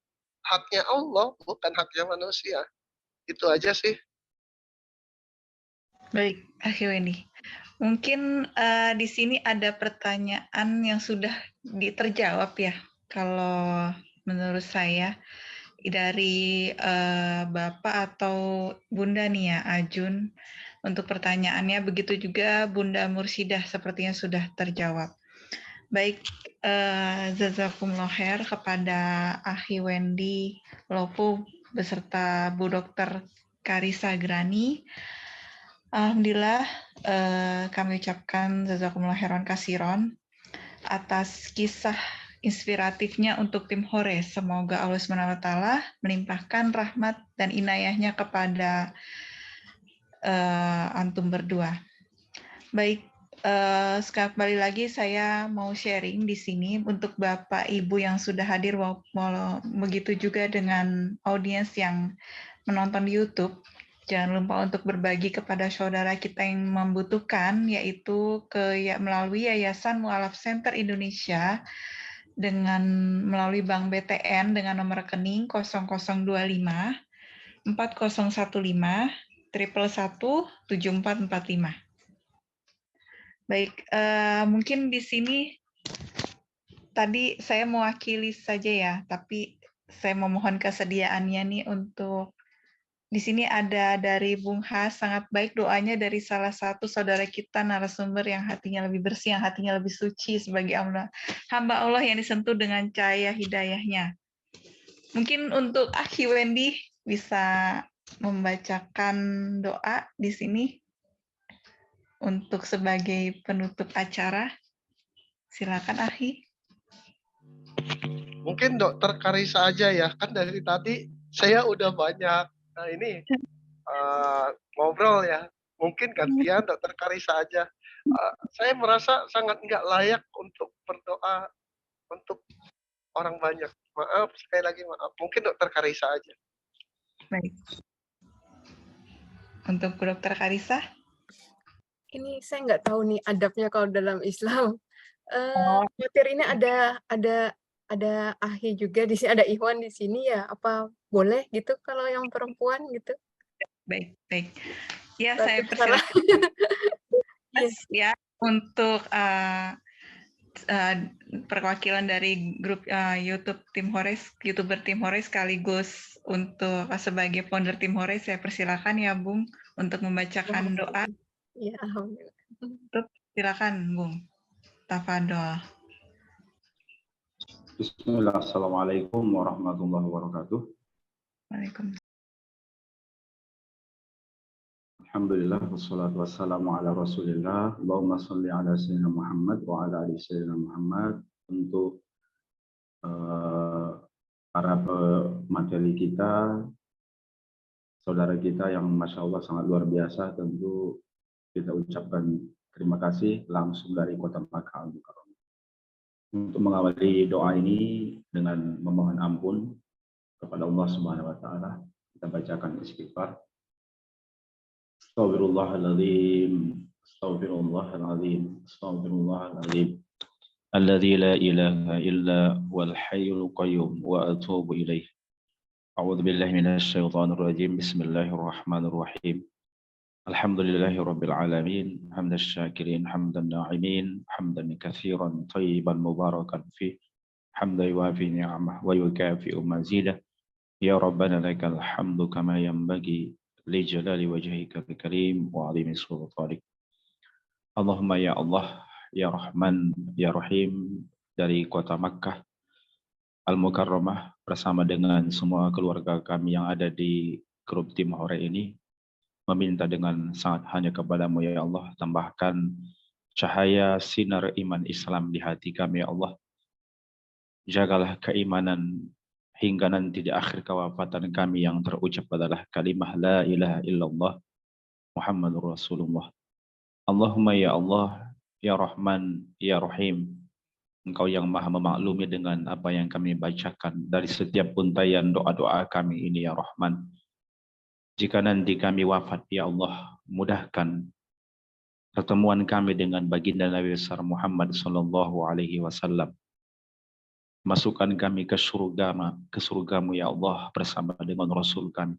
haknya Allah, bukan haknya manusia. Itu aja sih. Baik, Wendy. Mungkin di sini ada pertanyaan yang sudah terjawab ya, kalau menurut saya dari Bapak atau Bunda nih ya, Ajun. Untuk pertanyaannya, begitu juga Bunda Mursidah sepertinya sudah terjawab. Baik, jazakumullah khair kepada Akhi Wendy Lopo beserta Bu Dr. Karissa Grani. Alhamdulillah, kami ucapkan jazakumullah khairan kasiron atas kisah inspiratifnya untuk tim Hores. Semoga Allah SWT melimpahkan rahmat dan inayahnya kepada antum berdua. Baik, sekali lagi saya mau sharing di sini untuk Bapak Ibu yang sudah hadir, begitu juga dengan audiens yang menonton di YouTube. Jangan lupa untuk berbagi kepada saudara kita yang membutuhkan, yaitu melalui Yayasan Mu'alaf Center Indonesia melalui Bank BTN dengan nomor rekening 0025 4015 111 7445. Baik, mungkin di sini tadi saya mewakili saja ya, tapi saya memohon kesediaannya nih untuk di sini ada dari Bung Has, sangat baik doanya dari salah satu saudara kita narasumber yang hatinya lebih bersih, yang hatinya lebih suci sebagai hamba Allah yang disentuh dengan cahaya hidayahnya. Mungkin untuk Akhi Wendy bisa membacakan doa di sini untuk sebagai penutup acara. Silakan Akhi. Mungkin Dokter Karissa aja ya, kan dari tadi saya udah banyak ngobrol ya. Mungkin gantian Dokter Karissa aja. Saya merasa sangat nggak layak untuk berdoa untuk orang banyak. Maaf, sekali lagi maaf. Mungkin Dokter Karissa aja. Baik. Untuk Dokter Karissa? Ini saya nggak tahu nih adabnya kalau dalam Islam. Materi ini ada Ahi juga di sini, ada Ikhwan di sini ya. Apa boleh gitu kalau yang perempuan gitu? Baik. Ya, saya persilakan. Yes, ya, untuk perwakilan dari grup YouTuber Tim Hores sekaligus untuk sebagai founder Tim Hores, saya persilakan ya Bung untuk membacakan doa. Ya, alhamdulillah. Silakan Bung. Tafadhol. Bismillah, Assalamualaikum warahmatullahi wabarakatuh. Waalaikumsalam. Alhamdulillah, wassalatu wassalamu ala rasulillah. Allahumma salli ala sayyidina Muhammad wa ala ali sayyidina Muhammad. Untuk para pemateri kita, saudara kita yang Masya Allah sangat luar biasa, tentu kita ucapkan terima kasih langsung dari kota Makkah Al-Mukarramah. Untuk mengawali doa ini dengan memohon ampun kepada Allah Subhanahu wa taala, kita bacakan istighfar. Astaghfirullahaladzim, astaghfirullahaladzim, astaghfirullahaladzim. Alladzi la ilaha illa wal hayyul qayyum wa atubu ilaih. A'udzu billahi minasy syaithanir rajim. Bismillahirrahmanirrahim. Alhamdulillahi rabbil alamin, hamdasy syakirin, hamdan na'imin, hamdan katsiran thayyiban mubarakan fi, hamdan yuwafi ni'amah wa yukafi'u mazidah. Ya Rabbana lakal hamdu kama yanbaghi li jalali wajhika al-karim wa 'azimi sultanik. Allahumma ya Allah, ya Rahman, ya Rahim, dari kota Makkah Al-Mukarramah bersama dengan semua keluarga kami yang ada di grup Tim Hore ini, meminta dengan sangat hanya kepadamu ya Allah, tambahkan cahaya sinar iman Islam di hati kami ya Allah. Jagalah keimanan hingga nanti di akhir kewafatan kami yang terucap adalah kalimah la ilaha illallah Muhammadur Rasulullah. Allahumma ya Allah, ya Rahman, ya Rahim, Engkau yang maha memaklumi dengan apa yang kami bacakan dari setiap untayan doa-doa kami ini ya Rahman. Jika nanti kami wafat ya Allah, mudahkan pertemuan kami dengan baginda Nabi besar Muhammad sallallahu alaihi wasallam. Masukkan kami ke surgamu ya Allah bersama dengan Rasul kami.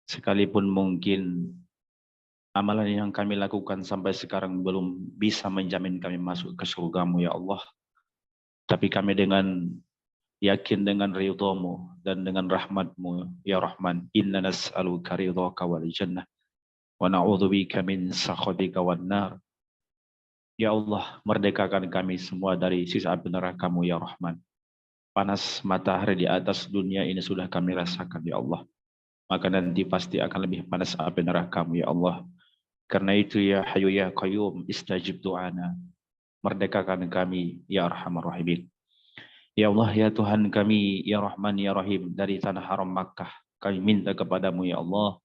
Sekalipun mungkin amalan yang kami lakukan sampai sekarang belum bisa menjamin kami masuk ke surgamu ya Allah. Tapi kami dengan yakin dengan ridhamu dan dengan rahmatmu ya Rahman. Inna nas'aluka ridhaka wal jannah wa na'udzubika min sakhatika wan nar. Ya Allah, merdekakan kami semua dari siksa api neraka-Mu ya Rahman. Panas matahari di atas dunia ini sudah kami rasakan ya Allah. Maka nanti pasti akan lebih panas api neraka-Mu ya Allah. Karena itu ya Hayyu ya Qayyum istajib doana. Merdekakan kami ya Arhamar Rahimin. Ya Allah ya Tuhan kami ya Rahman ya Rahim dari tanah haram Makkah. Kami minta kepadamu ya Allah.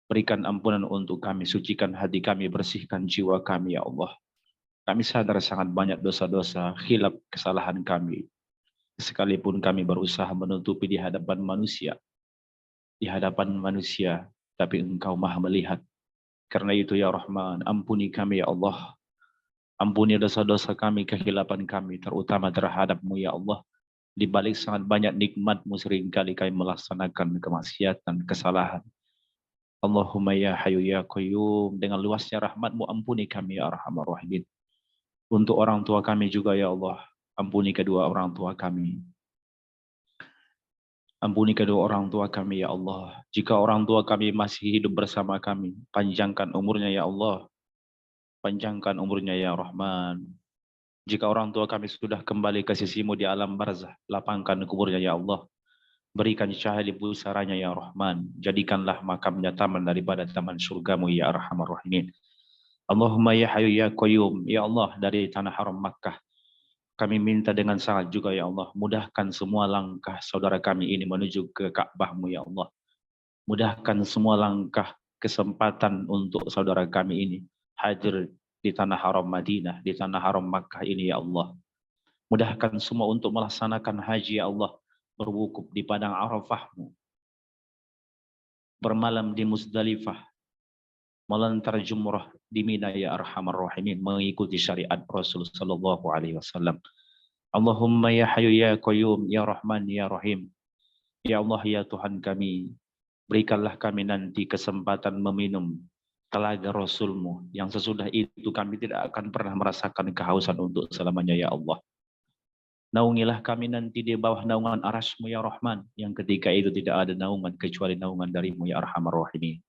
Berikan ampunan untuk kami, sucikan hati kami, bersihkan jiwa kami ya Allah. Kami sadar sangat banyak dosa-dosa, khilaf, kesalahan kami. Sekalipun kami berusaha menutupi di hadapan manusia. Di hadapan manusia, tapi Engkau maha melihat. Karena itu ya Rahman, ampuni kami ya Allah. Ampuni dosa-dosa kami, kehilapan kami, terutama terhadap-Mu ya Allah. Di balik sangat banyak nikmat-Mu seringkali kami melaksanakan kemaksiatan, kesalahan. Allahumma ya Hayyu ya Qayyum, dengan luasnya rahmat-Mu ampuni kami ya Arhamar Rahimin. Untuk orang tua kami juga ya Allah, ampuni kedua orang tua kami. Ampuni kedua orang tua kami ya Allah. Jika orang tua kami masih hidup bersama kami, panjangkan umurnya ya Allah. Panjangkan umurnya ya Rahman. Jika orang tua kami sudah kembali ke sisi-Mu di alam barzah, lapangkan kuburnya ya Allah. Berikan cahaya di pusaranya ya Rahman. Jadikanlah makamnya taman daripada taman surga-Mu ya Arhamar Rahimin. Allahumma ya Hayyu ya Qayyum, ya Allah dari tanah haram Makkah. Kami minta dengan sangat juga ya Allah, mudahkan semua langkah saudara kami ini menuju ke Ka'bah-Mu ya Allah. Mudahkan semua langkah kesempatan untuk saudara kami ini hadir di tanah haram Madinah, di tanah haram Makkah ini ya Allah. Mudahkan semua untuk melaksanakan haji ya Allah, berwukuf di padang Arafah-Mu. Bermalam di Muzdalifah. Melantar jumrah di Mina ya Arhamar Rahimin, mengikuti syariat Rasul sallallahu alaihi wasallam. Allahumma ya Hayyu ya Qayyum ya Rahman ya Rahim. Ya Allah ya Tuhan kami, berikanlah kami nanti kesempatan meminum telaga Rasul-Mu yang sesudah itu kami tidak akan pernah merasakan kehausan untuk selamanya ya Allah. Naungilah kami nanti di bawah naungan arasy-Mu ya Rahman, yang ketika itu tidak ada naungan kecuali naungan dari-Mu ya Arhamar Rahimin.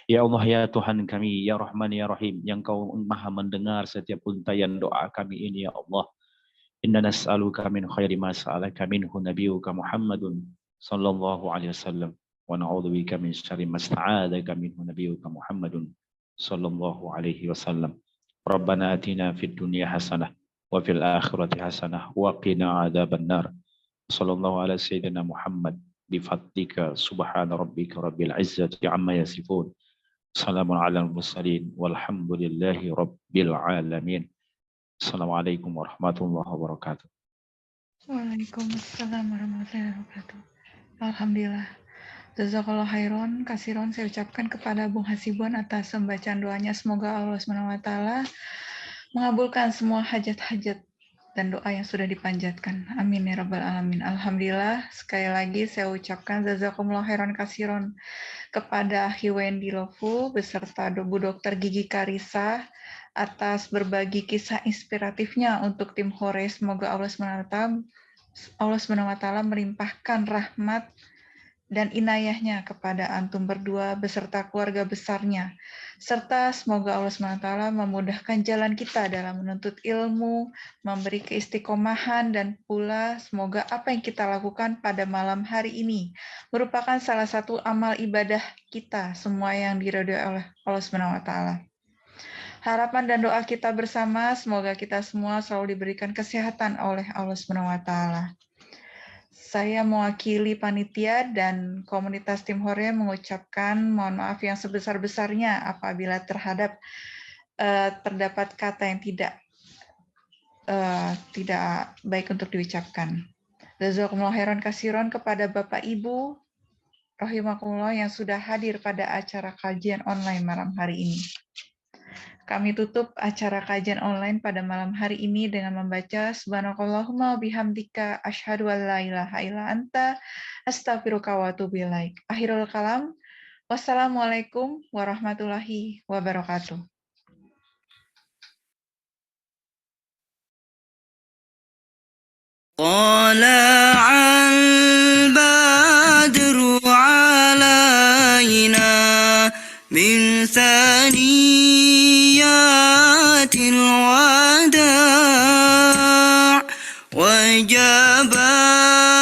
Ya Allah ya Tuhan kami, ya Rahman ya Rahim, yang Kau maha mendengar setiap untayan doa kami ini ya Allah. Inna nas'aluka min khairi ma sa'alaka minhu nabiyyuka Muhammadun sallallahu alaihi wasallam wa na'udzubika min syarri ma sta'adzaka minhu nabiyyuka Muhammadun sallallahu alaihi wasallam. Rabbana atina fid dunya hasanah wa fil akhirati hasanah wa qina adzabannar. Sallallahu ala sayyidina Muhammad bi fadlika subhana rabbika rabbil izzati amma yasifun. Assalamu ala al-mursalin walhamdulillahi rabbil alamin. Assalamualaikum warahmatullahi wabarakatuh. Waalaikumsalam warahmatullahi wabarakatuh. Alhamdulillah. Jazakallah khairon, kasiron saya ucapkan kepada Bung Hasibuan atas pembacaan doanya. Semoga Allah SWT mengabulkan semua hajat-hajat dan doa yang sudah dipanjatkan. Amin ya rabbal alamin. Alhamdulillah, sekali lagi saya ucapkan jazakumullah khairan kasiron kepada Wendy Lofu beserta Bu Dr. Gigi Karisa atas berbagi kisah inspiratifnya untuk tim Hore. Semoga Allah SWT melimpahkan rahmat dan inayahnya kepada antum berdua beserta keluarga besarnya. Serta semoga Allah SWT memudahkan jalan kita dalam menuntut ilmu, memberi keistiqomahan, dan pula semoga apa yang kita lakukan pada malam hari ini merupakan salah satu amal ibadah kita semua yang diridhoi oleh Allah SWT. Harapan dan doa kita bersama, semoga kita semua selalu diberikan kesehatan oleh Allah SWT. Saya mewakili panitia dan komunitas tim Hore mengucapkan mohon maaf yang sebesar-besarnya apabila terdapat kata yang tidak baik untuk diucapkan. Jazakumullah khairan kasiron kepada Bapak Ibu rahimakumullah yang sudah hadir pada acara kajian online malam hari ini. kami tutup acara kajian online pada malam hari ini dengan membaca Subhanakallahumma wa bihamdika asyhadu an la ilaha illa anta astaghfiruka wa atubu ilaik. Akhirul kalam. Wassalamualaikum warahmatullahi wabarakatuh. طلع البدر علينا من ثنيات الوداع وجب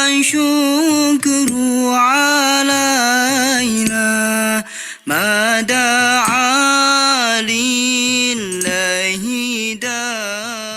الشكر علينا ما دعا لله داع